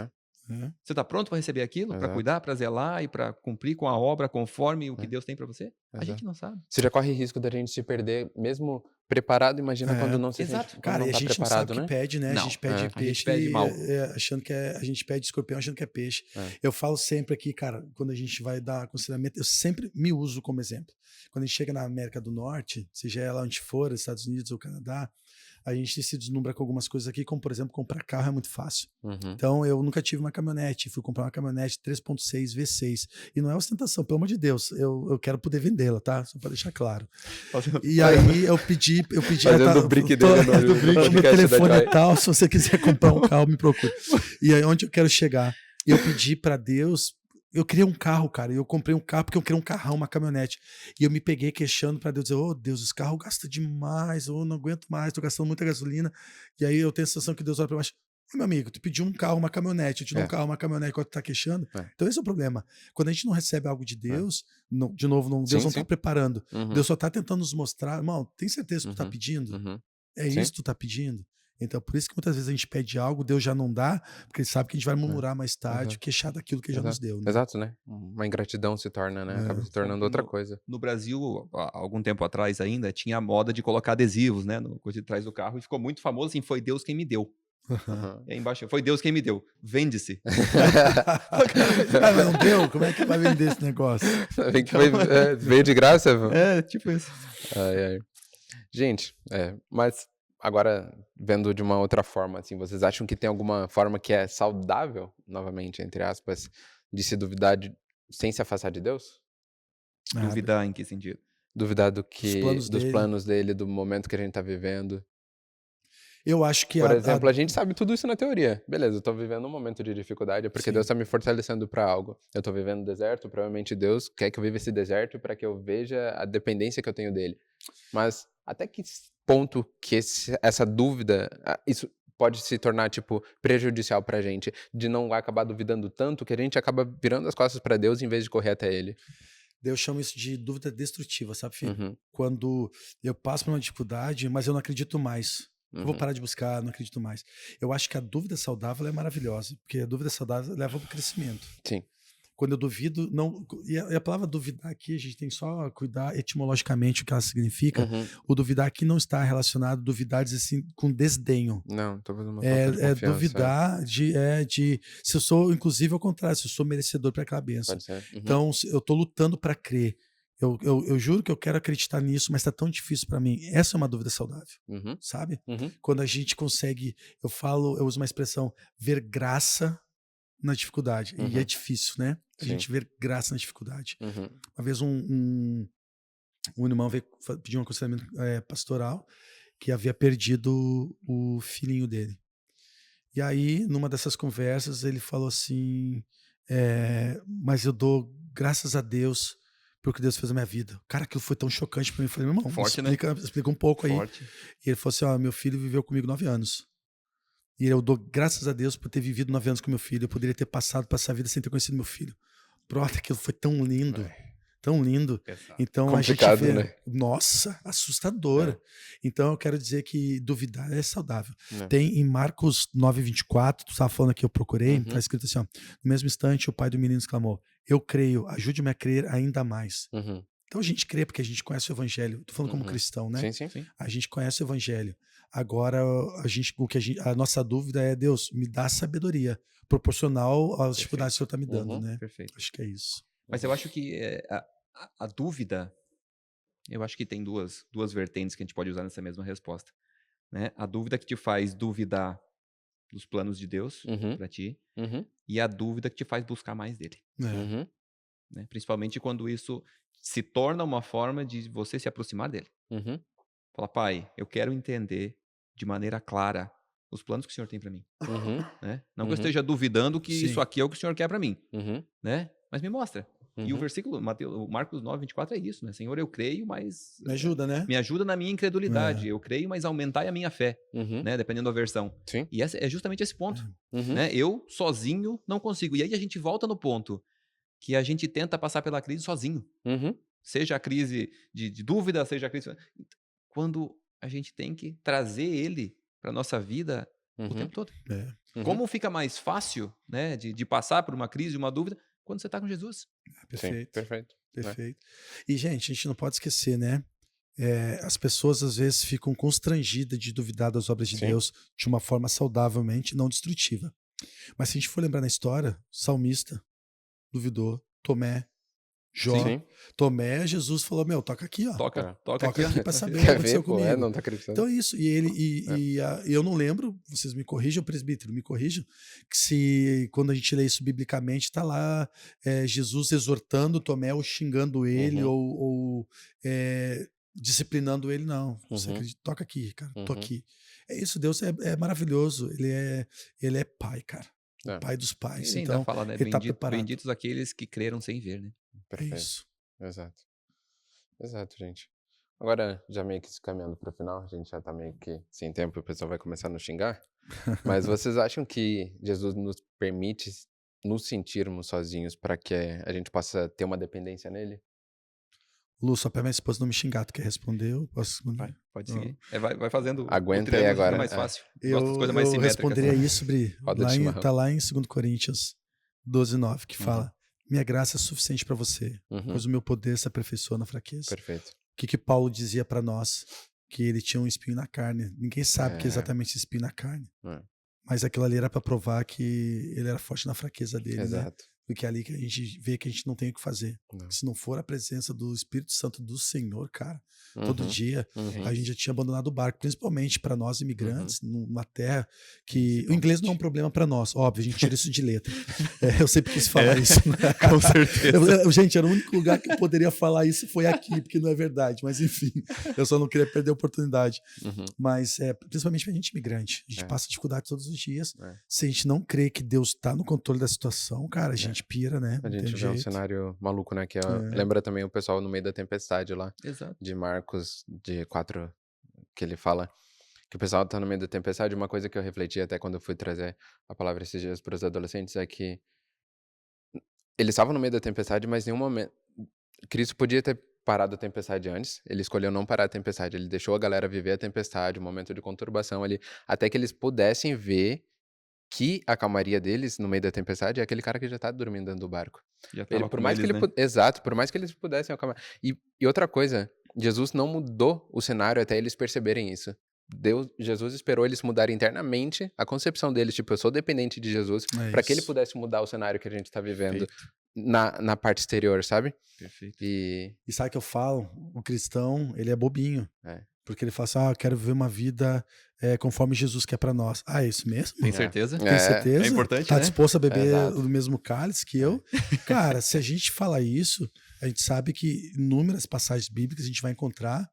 Você está pronto para receber aquilo? Para cuidar, para zelar e para cumprir com a obra conforme o que Deus tem para você? A gente não sabe. Você já corre risco da gente se perder, mesmo preparado, imagina quando não se sente, cara, não tá a gente preparado, não sabe o que pede, né? Não. A gente pede peixe, a gente pede mal. achando que a gente pede escorpião achando que é peixe. Eu falo sempre aqui, cara, quando a gente vai dar aconselhamento, eu sempre me uso como exemplo. Quando a gente chega na América do Norte, seja ela onde for, Estados Unidos ou Canadá, a gente se deslumbra com algumas coisas aqui, como por exemplo, comprar carro é muito fácil. Então eu nunca tive uma caminhonete, fui comprar uma caminhonete 3.6 V6, e não é ostentação, pelo amor de Deus, eu quero poder vendê-la, tá? Só para deixar claro. E aí eu pedi fazendo o brick dele no meu telefone e tal, se você quiser comprar um carro, me procure. E aí onde eu quero chegar? Eu pedi para Deus. Eu queria um carro, cara, e eu comprei um carro porque eu queria um carrão, uma caminhonete. E eu me peguei queixando para Deus, dizer, oh Deus, esse carro gasta demais, eu não aguento mais, tô gastando muita gasolina. E aí eu tenho a sensação que Deus olha para baixo, meu amigo, tu pediu um carro, uma caminhonete, eu te dou um carro, uma caminhonete, enquanto tu tá queixando. Então esse é o problema. Quando a gente não recebe algo de Deus, de novo, Deus não tá preparando. Deus só tá tentando nos mostrar, irmão, tem certeza que tu tá pedindo? É isso que tu tá pedindo? Então, por isso que muitas vezes a gente pede algo, Deus já não dá, porque ele sabe que a gente vai murmurar mais tarde, queixar daquilo que ele já nos deu. Né? Exato, né? Uma ingratidão se torna, né? Acaba se tornando outra coisa. No Brasil, há algum tempo atrás ainda, tinha a moda de colocar adesivos, né? No coisa de trás do carro, e ficou muito famoso assim, foi Deus quem me deu. E aí embaixo, foi Deus quem me deu. Vende-se. Não deu? Como é que vai vender esse negócio? Veio de graça? Tipo isso. Gente, mas agora, vendo de uma outra forma, assim, vocês acham que tem alguma forma que é saudável, novamente, entre aspas, de se duvidar sem se afastar de Deus? Duvidar em que sentido? Duvidar dos planos dele, do momento que a gente tá vivendo. Eu acho que... Por exemplo, a gente sabe tudo isso na teoria. Beleza, eu tô vivendo um momento de dificuldade, é porque Deus tá me fortalecendo pra algo. Eu tô vivendo no deserto, provavelmente Deus quer que eu viva esse deserto para que eu veja a dependência que eu tenho dele. Mas até que ponto que essa dúvida, isso pode se tornar, tipo, prejudicial pra gente, de não acabar duvidando tanto que a gente acaba virando as costas pra Deus em vez de correr até ele? Eu chamo isso de dúvida destrutiva, sabe, filho? Quando eu passo por uma dificuldade, mas eu não acredito mais. Eu vou parar de buscar, não acredito mais. Eu acho que a dúvida saudável é maravilhosa, porque a dúvida saudável leva para o crescimento. Sim. Quando eu duvido, não. E a palavra duvidar aqui, a gente tem só cuidar etimologicamente o que ela significa. O duvidar aqui não está relacionado, duvidar diz assim, com desdenho. Não, tô fazendo uma falta de confiança. Duvidar de se eu sou, inclusive ao contrário, se eu sou merecedor para aquela bênção. Pode ser. Então, eu tô lutando para crer. Eu juro que eu quero acreditar nisso, mas tá tão difícil para mim. Essa é uma dúvida saudável, sabe? Quando a gente consegue, eu uso uma expressão, ver graça na dificuldade. E é difícil, né? A gente ver graça na dificuldade. Uma vez um irmão veio pedir um aconselhamento pastoral que havia perdido o filhinho dele. E aí, numa dessas conversas, ele falou assim, mas eu dou graças a Deus porque Deus fez na minha vida. Cara, aquilo foi tão chocante pra mim. Eu falei, meu irmão, explica um pouco aí. E ele falou assim, meu filho viveu comigo 9 anos. E eu dou graças a Deus por ter vivido 9 anos com meu filho. Eu poderia ter passado por essa vida sem ter conhecido meu filho. Brother, aquilo foi tão lindo. Tão lindo. Então complicado, a gente vê, né? Nossa, assustador. Então eu quero dizer que duvidar é saudável. Tem em Marcos 9:24, tu estava falando aqui, eu procurei, tá escrito assim, ó, no mesmo instante o pai do menino exclamou, eu creio, ajude-me a crer ainda mais. Então a gente crê porque a gente conhece o evangelho. Tô falando como cristão, né? Sim. A gente conhece o evangelho. Agora a nossa dúvida é, Deus, me dá sabedoria proporcional às dificuldades que o Senhor tá me dando, né? Perfeito. Acho que é isso. Mas eu acho que a dúvida, eu acho que tem duas vertentes que a gente pode usar nessa mesma resposta, né? A dúvida que te faz duvidar dos planos de Deus para ti e a dúvida que te faz buscar mais dele. Né? Principalmente quando isso se torna uma forma de você se aproximar dele. Fala, pai, eu quero entender de maneira clara os planos que o Senhor tem para mim. Né? Não que eu esteja duvidando que isso aqui é o que o Senhor quer para mim, né? Mas me mostra. E o versículo, Marcos 9:24 é isso, né? Senhor, eu creio, mas... Me ajuda, né? Me ajuda na minha incredulidade. Eu creio, mas aumentai a minha fé, né? Dependendo da versão. Sim. E essa é justamente esse ponto. Né? Eu, sozinho, não consigo. E aí a gente volta no ponto que a gente tenta passar pela crise sozinho. Seja a crise de dúvida, seja a crise... Quando a gente tem que trazer ele para nossa vida o tempo todo. Como fica mais fácil, né, de passar por uma crise, uma dúvida, quando você está com Jesus. Perfeito. Sim, perfeito. E, gente, a gente não pode esquecer, né? As pessoas, às vezes, ficam constrangidas de duvidar das obras de Deus de uma forma saudavelmente não destrutiva. Mas se a gente for lembrar na história, salmista duvidou, Tomé, Jó, Tomé, Jesus falou, toca aqui, ó. Toca aqui pra saber o que aconteceu comigo. Não tá acreditando. Então é isso. E eu não lembro, vocês me corrijam, presbítero, me corrijam, que se quando a gente lê isso biblicamente, tá lá Jesus exortando Tomé ou xingando ele ou disciplinando ele, não. Você acredita? Toca aqui, cara, tô aqui. É isso, Deus é maravilhoso, ele é pai, cara. O pai dos pais. Ele então, ainda fala, né? Benditos aqueles que creram sem ver, né? Perfeito. É isso. Exato, gente. Agora, já meio que se caminhando para o final, a gente já tá meio que sem tempo, o pessoal vai começar a nos xingar. Mas vocês acham que Jesus nos permite nos sentirmos sozinhos para que a gente possa ter uma dependência nele? Lu, só para minha esposa não me xingar, tu quer responder? Eu posso responder? Pode seguir. Vai fazendo. Aguenta aí agora. Mais fácil. Eu responderia isso, Bri. Tá lá em 2 Coríntios 12:9, que fala: minha graça é suficiente para você, pois o meu poder se aperfeiçoa na fraqueza. Perfeito. O que Paulo dizia para nós? Que ele tinha um espinho na carne. Ninguém sabe o que é exatamente esse espinho na carne. mas aquilo ali era para provar que ele era forte na fraqueza dele, Exato. né? Porque é ali que a gente vê que a gente não tem o que fazer. Se não for a presença do Espírito Santo do Senhor, cara, todo dia, a gente já tinha abandonado o barco, principalmente para nós imigrantes, numa terra que... O inglês não é um problema para nós, óbvio, a gente tira isso de letra. Eu sempre quis falar isso. Né? Com certeza. Gente, era o único lugar que eu poderia falar isso, foi aqui, porque não é verdade. Mas enfim, eu só não queria perder a oportunidade. Mas principalmente pra gente imigrante, a gente passa dificuldade todos os dias. Se a gente não crê que Deus está no controle da situação, cara, a gente pira, né? A gente vê um cenário maluco, né? Que lembra também o pessoal no meio da tempestade lá. Exato. De Marcos, de 4, que ele fala que o pessoal tá no meio da tempestade. Uma coisa que eu refleti até quando eu fui trazer a palavra esses dias para os adolescentes é que eles estavam no meio da tempestade, mas em nenhum momento... Cristo podia ter parado a tempestade antes. Ele escolheu não parar a tempestade. Ele deixou a galera viver a tempestade, um momento de conturbação ali, até que eles pudessem ver que a calmaria deles no meio da tempestade é aquele cara que já tá dormindo dentro do barco. Por mais que ele, exato, por mais que eles pudessem acalmar. E outra coisa, Jesus não mudou o cenário até eles perceberem isso. Jesus esperou eles mudarem internamente a concepção deles, tipo, eu sou dependente de Jesus, para que ele pudesse mudar o cenário que a gente tá vivendo na parte exterior, sabe? Perfeito. E sabe o que eu falo? O cristão, ele é bobinho. Porque ele fala assim, eu quero viver uma vida conforme Jesus quer pra nós. É isso mesmo? Tem certeza? Tem certeza? É importante, tá né? disposto a beber do mesmo cálice que eu? Cara, se a gente falar isso, a gente sabe que inúmeras passagens bíblicas a gente vai encontrar.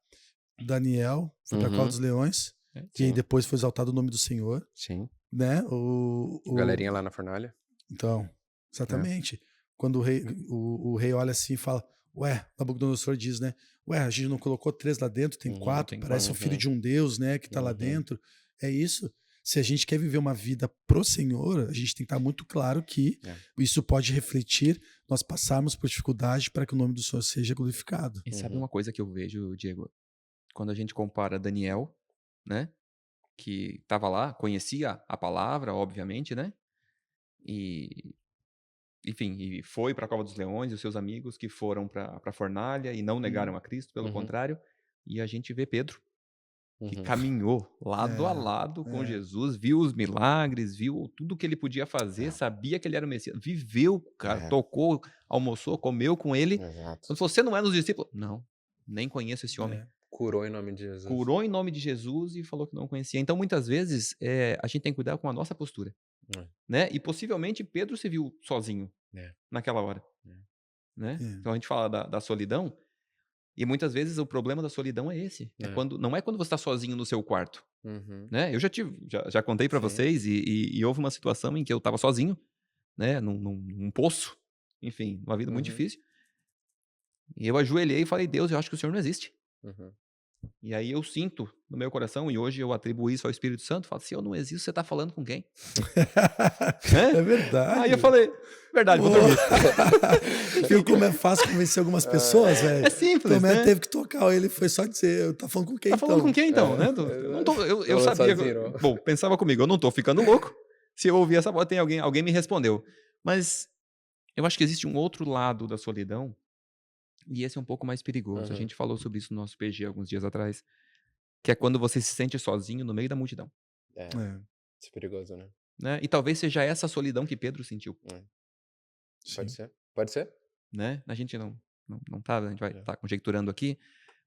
Daniel foi pra cova dos leões, e aí depois foi exaltado o nome do Senhor. Sim. Né? Galerinha lá na fornalha. Então, exatamente. Quando o rei olha assim e fala, Nabucodonosor diz, né? A gente não colocou 3 lá dentro, tem 4, parece o filho de um Deus, né? Que tá lá dentro. É isso. Se a gente quer viver uma vida pro Senhor, a gente tem que estar muito claro que isso pode refletir nós passarmos por dificuldade para que o nome do Senhor seja glorificado. E sabe uma coisa que eu vejo, Diego? Quando a gente compara Daniel, né? Que estava lá, conhecia a palavra, obviamente, né? Enfim, e foi para a cova dos leões, e os seus amigos que foram para a fornalha e não negaram a Cristo, pelo contrário. E a gente vê Pedro, que caminhou lado a lado com Jesus, viu os milagres, viu tudo que ele podia fazer, sabia que ele era o Messias, viveu, cara, tocou, almoçou, comeu com ele. Quando você não é dos discípulos, não, nem conheço esse homem. Curou em nome de Jesus. Curou em nome de Jesus e falou que não conhecia. Então, muitas vezes, a gente tem que cuidar com a nossa postura. Né? E possivelmente Pedro se viu sozinho naquela hora. Né? Então, a gente fala da solidão, e muitas vezes o problema da solidão é esse. Não é quando você está sozinho no seu quarto. Né? Eu já contei para vocês, e houve uma situação em que eu estava sozinho, né? num poço, enfim, uma vida muito difícil. E eu ajoelhei e falei, Deus, eu acho que o Senhor não existe. E aí eu sinto no meu coração, e hoje eu atribuo isso ao Espírito Santo, falo, se eu não existo, você tá falando com quem? É verdade. Aí eu falei, verdade, vou dormir. Viu como é fácil convencer algumas pessoas, velho? É simples, Tomé né? teve que tocar, ele foi só dizer, tá falando com quem, tá então? Tá falando com quem, então, né? Eu sabia, bom, pensava comigo, eu não tô ficando louco, se eu ouvir essa voz, tem alguém me respondeu. Mas eu acho que existe um outro lado da solidão, e esse é um pouco mais perigoso. A gente falou sobre isso no nosso PG alguns dias atrás, que é quando você se sente sozinho no meio da multidão. Isso é perigoso, né? E talvez seja essa solidão que Pedro sentiu. Pode ser. Né? A gente não tá, a gente vai estar conjecturando aqui,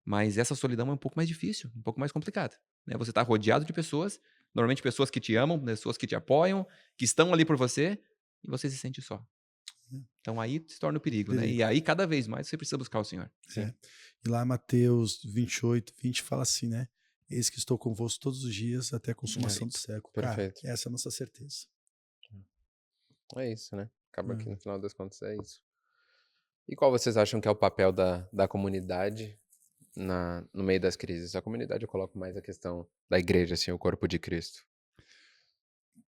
mas essa solidão é um pouco mais difícil, um pouco mais complicada. Né? Você está rodeado de pessoas, normalmente pessoas que te amam, pessoas que te apoiam, que estão ali por você, e você se sente só. Então aí se torna o perigo, né? E aí cada vez mais você precisa buscar o Senhor. E lá Mateus 28, 20 fala assim, né? Eis que estou convosco todos os dias até a consumação do século. Perfeito. Cara, essa é a nossa certeza. É isso, né? Acaba que no final das contas é isso. E qual vocês acham que é o papel da comunidade no meio das crises? A comunidade, eu coloco mais a questão da igreja, assim, o corpo de Cristo.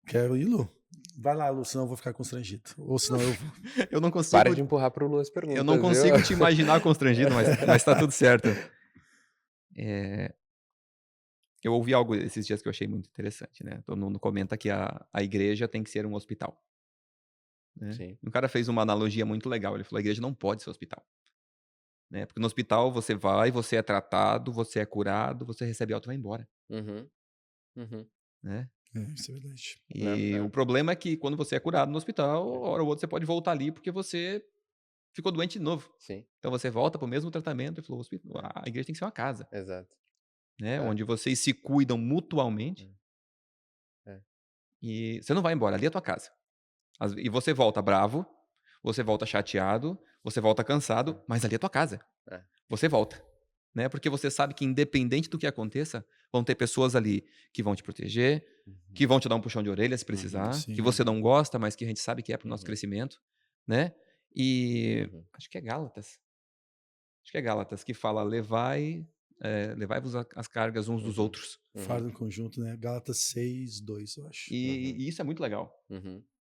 Quero ir, Lu? Vai lá, Lu, senão eu vou ficar constrangido. Ou senão eu vou. Eu não consigo. Para de empurrar pro Lu as perguntas. Eu não consigo te imaginar constrangido, mas tá tudo certo. Eu ouvi algo esses dias que eu achei muito interessante, né? Todo mundo comenta que a igreja tem que ser um hospital. Né? Sim. Um cara fez uma analogia muito legal. Ele falou: a igreja não pode ser hospital. Né? Porque no hospital você vai, você é tratado, você é curado, você recebe alta e vai embora. Uhum. Né? Isso é verdade. E o problema é que quando você é curado no hospital, hora ou outra você pode voltar ali porque você ficou doente de novo. Sim. Então você volta para o mesmo tratamento e falou, a igreja tem que ser uma casa. Exato. Né? Onde vocês se cuidam mutuamente. E você não vai embora, ali é a tua casa. E você volta bravo, você volta chateado, você volta cansado, mas ali é a tua casa. Você volta. Né? Porque você sabe que independente do que aconteça, vão ter pessoas ali que vão te proteger, que vão te dar um puxão de orelha se precisar, que você não gosta, mas que a gente sabe que é para o nosso crescimento. Né? E acho que é Gálatas. Acho que é Gálatas que fala, levai-vos as cargas uns dos outros. Fardo em conjunto, né? Gálatas 6:2, eu acho. E isso é muito legal.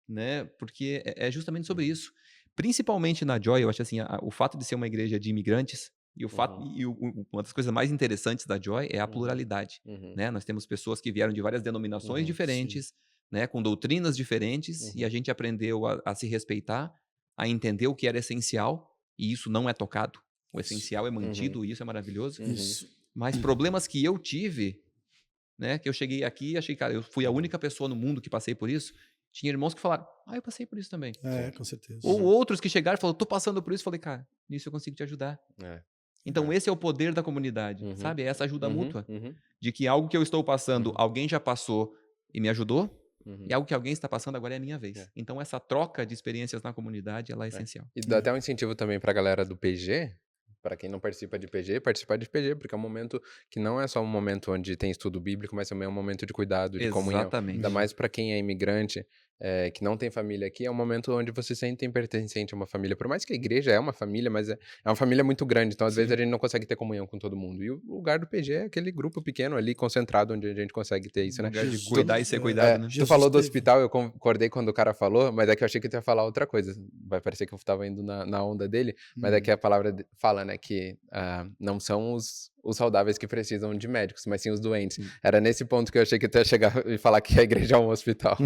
Né? Porque é justamente sobre isso. Principalmente na Joy, eu acho assim, o fato de ser uma igreja de imigrantes, uma das coisas mais interessantes da Joy é a pluralidade. Né? Nós temos pessoas que vieram de várias denominações diferentes, né? Com doutrinas diferentes, e a gente aprendeu a se respeitar, a entender o que era essencial, e isso não é tocado. O essencial é mantido, e isso é maravilhoso. Mas problemas que eu tive, né? Que eu cheguei aqui e achei, cara, eu fui a única pessoa no mundo que passei por isso. Tinha irmãos que falaram, eu passei por isso também. Com certeza. Ou outros que chegaram e falaram, tô passando por isso. Falei, cara, nisso eu consigo te ajudar. Então esse é o poder da comunidade, sabe? É essa ajuda mútua. De que algo que eu estou passando, alguém já passou e me ajudou. E algo que alguém está passando agora é a minha vez. Então essa troca de experiências na comunidade, ela é essencial. E dá até um incentivo também pra galera do PG, para quem não participa de PG, participar de PG, porque é um momento que não é só um momento onde tem estudo bíblico, mas também é um momento de cuidado, de comunhão. Ainda mais para quem é imigrante, que não tem família aqui, é um momento onde você se sente pertencente a uma família. Por mais que a igreja é uma família, mas é uma família muito grande, então às vezes a gente não consegue ter comunhão com todo mundo. E o lugar do PG é aquele grupo pequeno ali, concentrado, onde a gente consegue ter isso, né? Lugar de cuidar e ser cuidado, né? Tu falou do hospital, eu concordei quando o cara falou, mas é que eu achei que tu ia falar outra coisa. Vai parecer que eu tava indo na onda dele, mas é que a palavra fala, né, que não são os saudáveis que precisam de médicos, mas sim os doentes. Era nesse ponto que eu achei que tu ia chegar e falar que a igreja é um hospital.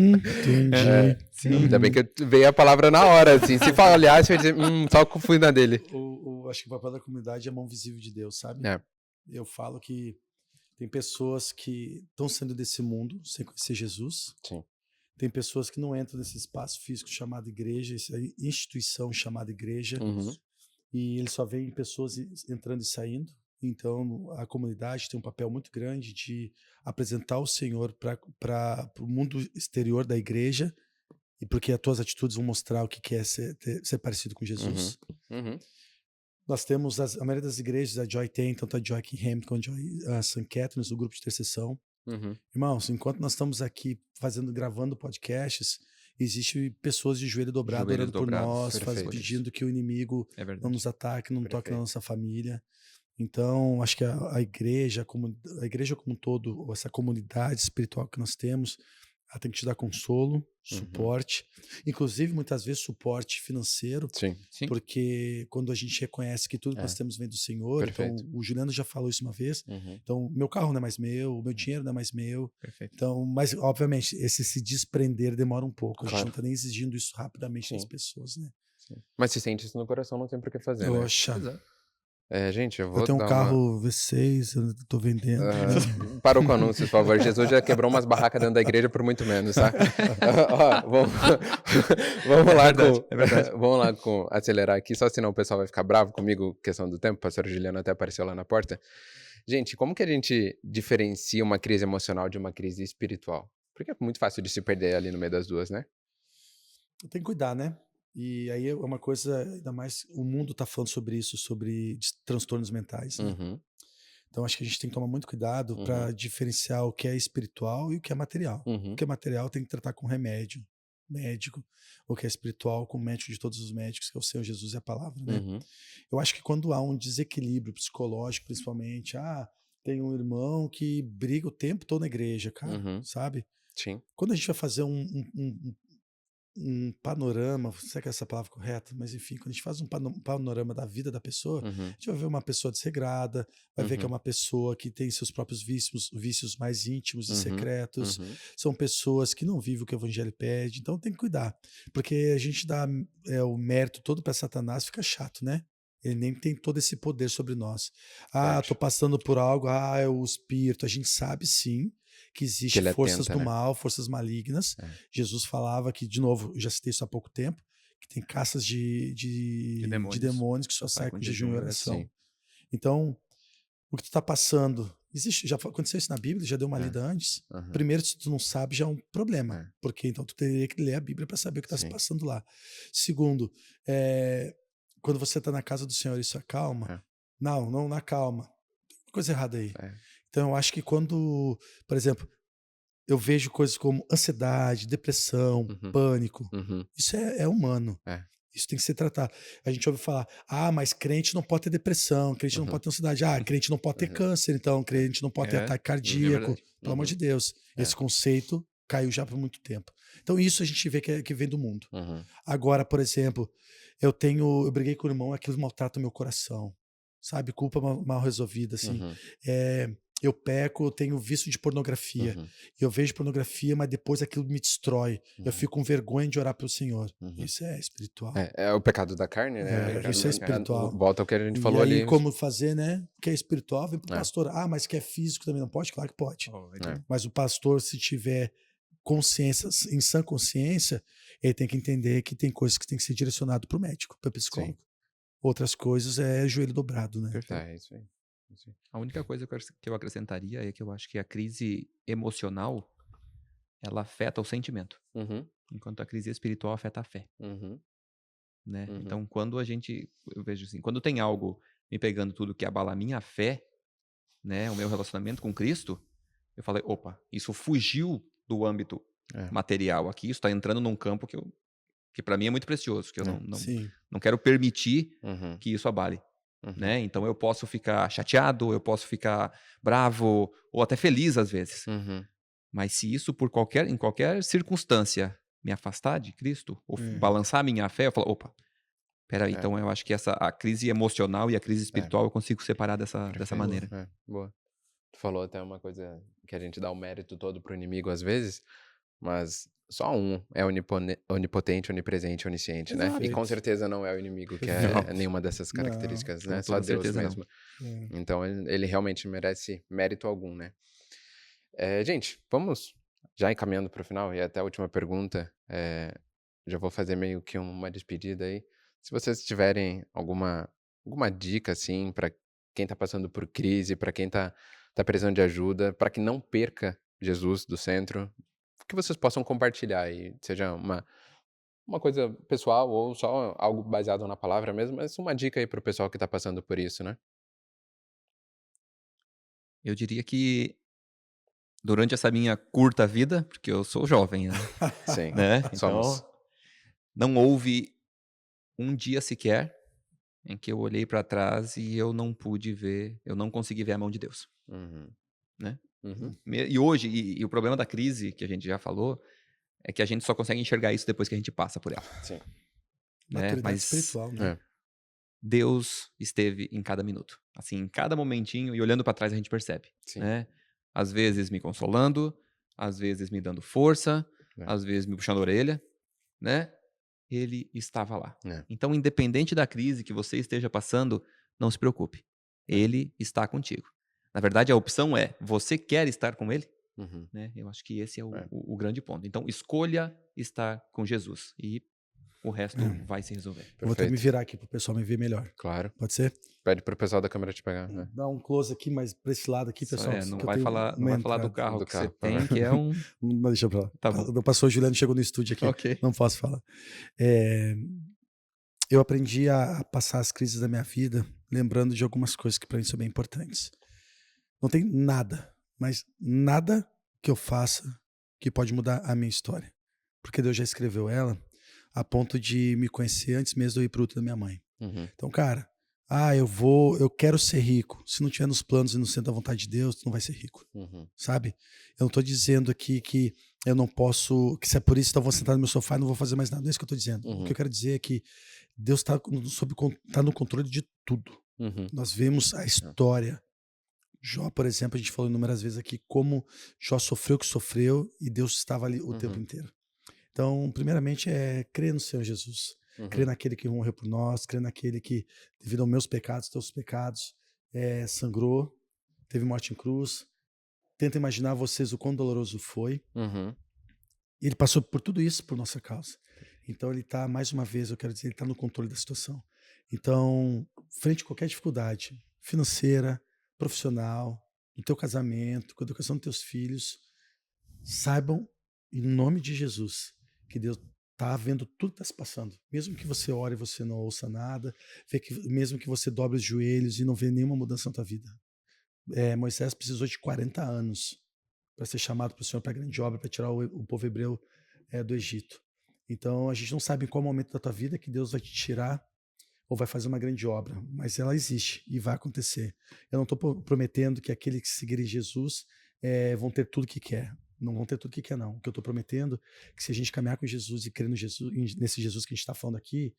Entendi. Ainda bem que veio a palavra na hora, assim. Se olhasse, eu ia dizer, só fui na dele. Acho que o papel da comunidade é a mão visível de Deus, sabe? Eu falo que tem pessoas que estão saindo desse mundo sem conhecer Jesus. Sim. Tem pessoas que não entram nesse espaço físico chamado igreja, essa instituição chamada igreja. E ele só vê pessoas entrando e saindo. Então, a comunidade tem um papel muito grande de apresentar o Senhor para o mundo exterior da igreja, e porque as tuas atitudes vão mostrar o que é ser parecido com Jesus. Nós temos, a maioria das igrejas, a Joy tem, tanto a Joy aqui em Hamilton, a St. Catharines, o grupo de intercessão. Irmãos, enquanto nós estamos aqui gravando podcasts, existem pessoas de joelho dobrado orando por nós, pedindo que o inimigo não nos ataque, não toque na nossa família. Então, acho que a igreja como um todo, essa comunidade espiritual que nós temos, ela tem que te dar consolo, suporte, inclusive muitas vezes suporte financeiro, porque quando a gente reconhece que tudo que nós temos vem do Senhor, então o Juliano já falou isso uma vez, então meu carro não é mais meu, o meu dinheiro não é mais meu, então, mas obviamente esse se desprender demora um pouco, a gente não está nem exigindo isso rapidamente das pessoas, né? Mas se sente isso no coração, não tem por que fazer, Poxa. né? Gente, eu vou tenho um carro V6, eu tô vendendo. Parou com o anúncio, por favor. Jesus já quebrou umas barracas dentro da igreja por muito menos, tá? Vamos lá vamos lá com acelerar aqui, só senão o pessoal vai ficar bravo comigo, questão do tempo. O pastor Juliano até apareceu lá na porta. Gente, como que a gente diferencia uma crise emocional de uma crise espiritual? Porque é muito fácil de se perder ali no meio das duas, né? Tem que cuidar, né? E aí é uma coisa, ainda mais, o mundo está falando sobre isso, sobre transtornos mentais. Né? Então acho que a gente tem que tomar muito cuidado para diferenciar o que é espiritual e o que é material. O que é material tem que tratar com remédio, médico, o que é espiritual com o médico de todos os médicos, que é o Senhor Jesus e a palavra. Né? Eu acho que quando há um desequilíbrio psicológico, principalmente, tem um irmão que briga o tempo todo na igreja, cara, sabe? Sim. Quando a gente vai fazer um panorama, será que é essa palavra correta? Mas enfim, quando a gente faz um panorama da vida da pessoa, a gente vai ver uma pessoa desregrada, vai ver que é uma pessoa que tem seus próprios vícios mais íntimos e secretos, são pessoas que não vivem o que o evangelho pede, então tem que cuidar, porque a gente dá o mérito todo para Satanás, fica chato, né? Ele nem tem todo esse poder sobre nós. Tô passando por algo, é o espírito. A gente sabe sim que existe forças do mal, forças malignas. Jesus falava que, de novo, eu já citei isso há pouco tempo, que tem caças de demônios que só saem com jejum e oração. Então, o que tu está passando, já aconteceu isso na Bíblia, já deu uma lida antes. Primeiro, se tu não sabe, já é um problema, porque então tu teria que ler a Bíblia para saber o que está se passando lá. Segundo, quando você está na casa do Senhor e isso acalma, não acalma. Tem coisa errada aí. Então, eu acho que quando, por exemplo, eu vejo coisas como ansiedade, depressão, pânico, isso é humano. Isso tem que ser tratado. A gente ouve falar, mas crente não pode ter depressão, crente não pode ter ansiedade, crente não pode ter câncer, então crente não pode ter ataque cardíaco. Pelo amor de Deus. Esse conceito caiu já por muito tempo. Então isso a gente vê que vem do mundo. Agora, por exemplo, eu briguei com o irmão, aquilo maltrata o meu coração. Sabe? Culpa mal resolvida, assim. Eu peco, eu tenho vício de pornografia. Eu vejo pornografia, mas depois aquilo me destrói. Eu fico com vergonha de orar pelo Senhor. Isso é espiritual. É o pecado da carne, né? Isso é espiritual. Volta ao que a gente falou ali. E aí, como fazer, né? Que é espiritual, vem pro pastor. Mas que é físico também não pode? Claro que pode. Mas o pastor, se tiver consciência, em sã consciência, ele tem que entender que tem coisas que tem que ser direcionado pro médico, pro psicólogo. Outras coisas é joelho dobrado, né? Isso aí. A única coisa que eu acrescentaria é que eu acho que a crise emocional ela afeta o sentimento, enquanto a crise espiritual afeta a fé. Né? Então, quando eu vejo assim, quando tem algo me pegando tudo que abala a minha fé, né, o meu relacionamento com Cristo, eu falei, opa, isso fugiu do âmbito material aqui, isso está entrando num campo que para mim é muito precioso, que eu não quero permitir que isso abale. Né? Então eu posso ficar chateado, eu posso ficar bravo ou até feliz às vezes. Mas se isso em qualquer circunstância me afastar de Cristo ou balançar a minha fé, eu falo, opa, peraí, então eu acho que a crise emocional e a crise espiritual eu consigo separar dessa maneira. Boa. Tu falou até uma coisa que a gente dá o mérito todo pro inimigo às vezes, mas só um é onipotente, onipresente, onisciente, né? E com certeza não é o inimigo que é nenhuma dessas características, né? Só Deus mesmo. Então ele realmente merece mérito algum, né? Gente, vamos já encaminhando para o final e até a última pergunta. Já vou fazer meio que uma despedida aí. Se vocês tiverem alguma dica, assim, para quem está passando por crise, para quem tá precisando de ajuda, para que não perca Jesus do centro, que vocês possam compartilhar aí, seja uma coisa pessoal ou só algo baseado na palavra mesmo, mas uma dica aí pro pessoal que tá passando por isso, né? Eu diria que durante essa minha curta vida, porque eu sou jovem, né? Sim, né? somos. Então, não houve um dia sequer em que eu olhei para trás e eu não consegui ver a mão de Deus. Né? E hoje, e o problema da crise, que a gente já falou, é que a gente só consegue enxergar isso depois que a gente passa por ela. Sim. Né? Mas espiritual, né? Deus esteve em cada minuto. Assim, em cada momentinho, e olhando para trás a gente percebe. Né? Às vezes me consolando, às vezes me dando força, às vezes me puxando a orelha, né? Ele estava lá. Então, independente da crise que você esteja passando, não se preocupe. Ele está contigo. Na verdade, a opção é, você quer estar com ele? Né? Eu acho que esse é o grande ponto. Então, escolha estar com Jesus e o resto vai se resolver. Perfeito. Vou até me virar aqui para o pessoal me ver melhor. Claro. Pode ser? Pede para o pessoal da câmera te pegar. Né? Dá um close aqui, mas para esse lado aqui, pessoal. Não vai falar do carro que você tem, que é um... Não, deixa pra lá. Tá bom. O pastor Juliano chegou no estúdio aqui. Okay. Não posso falar. Eu aprendi a passar as crises da minha vida lembrando de algumas coisas que para mim são bem importantes. Não tem nada, mas nada que eu faça que pode mudar a minha história. Porque Deus já escreveu ela a ponto de me conhecer antes mesmo de eu ir pro útero da minha mãe. Então, cara, eu quero ser rico. Se não tiver nos planos e no centro da vontade de Deus, tu não vai ser rico. Sabe? Eu não tô dizendo aqui que eu não posso, que se é por isso, então eu vou sentar no meu sofá e não vou fazer mais nada. Não é isso que eu tô dizendo. O que eu quero dizer é que Deus tá no controle de tudo. Nós vemos a história. Jó, por exemplo, a gente falou inúmeras vezes aqui como Jó sofreu o que sofreu e Deus estava ali o tempo inteiro. Então, primeiramente, crer no Senhor Jesus. Crer naquele que morreu por nós, crer naquele que, devido aos meus pecados, teus pecados, sangrou, teve morte em cruz, tento imaginar vocês o quão doloroso foi. Ele passou por tudo isso por nossa causa. Então ele está, mais uma vez, eu quero dizer, ele está no controle da situação. Então, frente a qualquer dificuldade financeira, profissional, no teu casamento, com a educação dos teus filhos, saibam, em nome de Jesus, que Deus está vendo tudo que está se passando. Mesmo que você ore e você não ouça nada, mesmo que você dobre os joelhos e não vê nenhuma mudança na tua vida. Moisés precisou de 40 anos para ser chamado para o Senhor para a grande obra, para tirar o povo hebreu do Egito. Então, a gente não sabe em qual momento da tua vida que Deus vai te tirar ou vai fazer uma grande obra, mas ela existe e vai acontecer. Eu não estou prometendo que aqueles que seguirem Jesus vão ter tudo que quer. Não vão ter tudo que quer, não. O que eu estou prometendo é que se a gente caminhar com Jesus e crer no Jesus, nesse Jesus que a gente está falando aqui,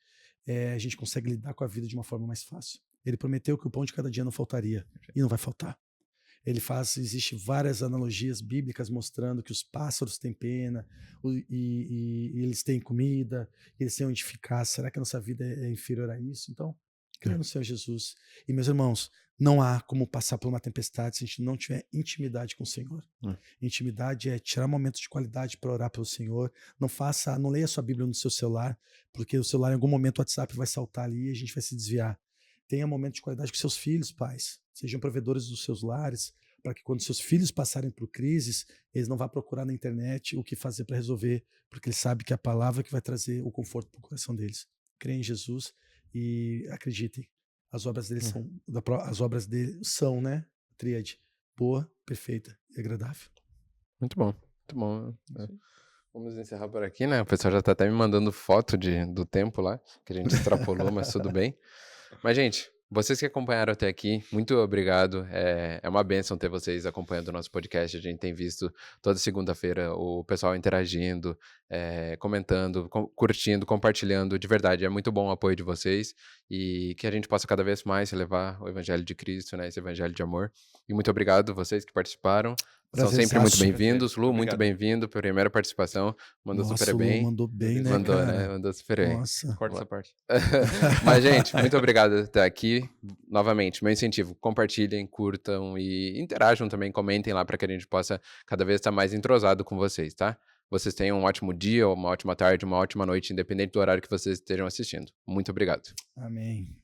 a gente consegue lidar com a vida de uma forma mais fácil. Ele prometeu que o pão de cada dia não faltaria, e não vai faltar. Existe várias analogias bíblicas mostrando que os pássaros têm pena e eles têm comida, eles têm onde ficar. Será que a nossa vida é inferior a isso? Então, creia no Senhor Jesus. E, meus irmãos, não há como passar por uma tempestade se a gente não tiver intimidade com o Senhor. Intimidade é tirar momentos de qualidade para orar pelo Senhor. Não leia sua Bíblia no seu celular, porque o celular, em algum momento, o WhatsApp vai saltar ali e a gente vai se desviar. Tenha momentos de qualidade com seus filhos, pais. Sejam provedores dos seus lares, para que quando seus filhos passarem por crises, eles não vão procurar na internet o que fazer para resolver, porque eles sabem que é a palavra que vai trazer o conforto para o coração deles. Creem em Jesus e acreditem. As obras dele são, né? Tríade. Boa, perfeita e agradável. Muito bom, muito bom. Vamos encerrar por aqui, né? O pessoal já está até me mandando foto do tempo lá, que a gente extrapolou, mas tudo bem. Mas, gente, vocês que acompanharam até aqui, muito obrigado. É uma bênção ter vocês acompanhando o nosso podcast. A gente tem visto toda segunda-feira o pessoal interagindo, comentando, curtindo, compartilhando. De verdade, é muito bom o apoio de vocês e que a gente possa cada vez mais levar o Evangelho de Cristo, né, esse Evangelho de amor. E muito obrigado vocês que participaram. São sempre muito bem-vindos. Lu, muito bem-vindo pela primeira participação. Mandou super bem. Lu mandou bem, né, mandou, cara? Né? Mandou super bem. Nossa. Corta essa parte. Mas, gente, muito obrigado por estar aqui. Novamente, meu incentivo, compartilhem, curtam e interajam também, comentem lá para que a gente possa cada vez estar mais entrosado com vocês, tá? Vocês tenham um ótimo dia, uma ótima tarde, uma ótima noite, independente do horário que vocês estejam assistindo. Muito obrigado. Amém.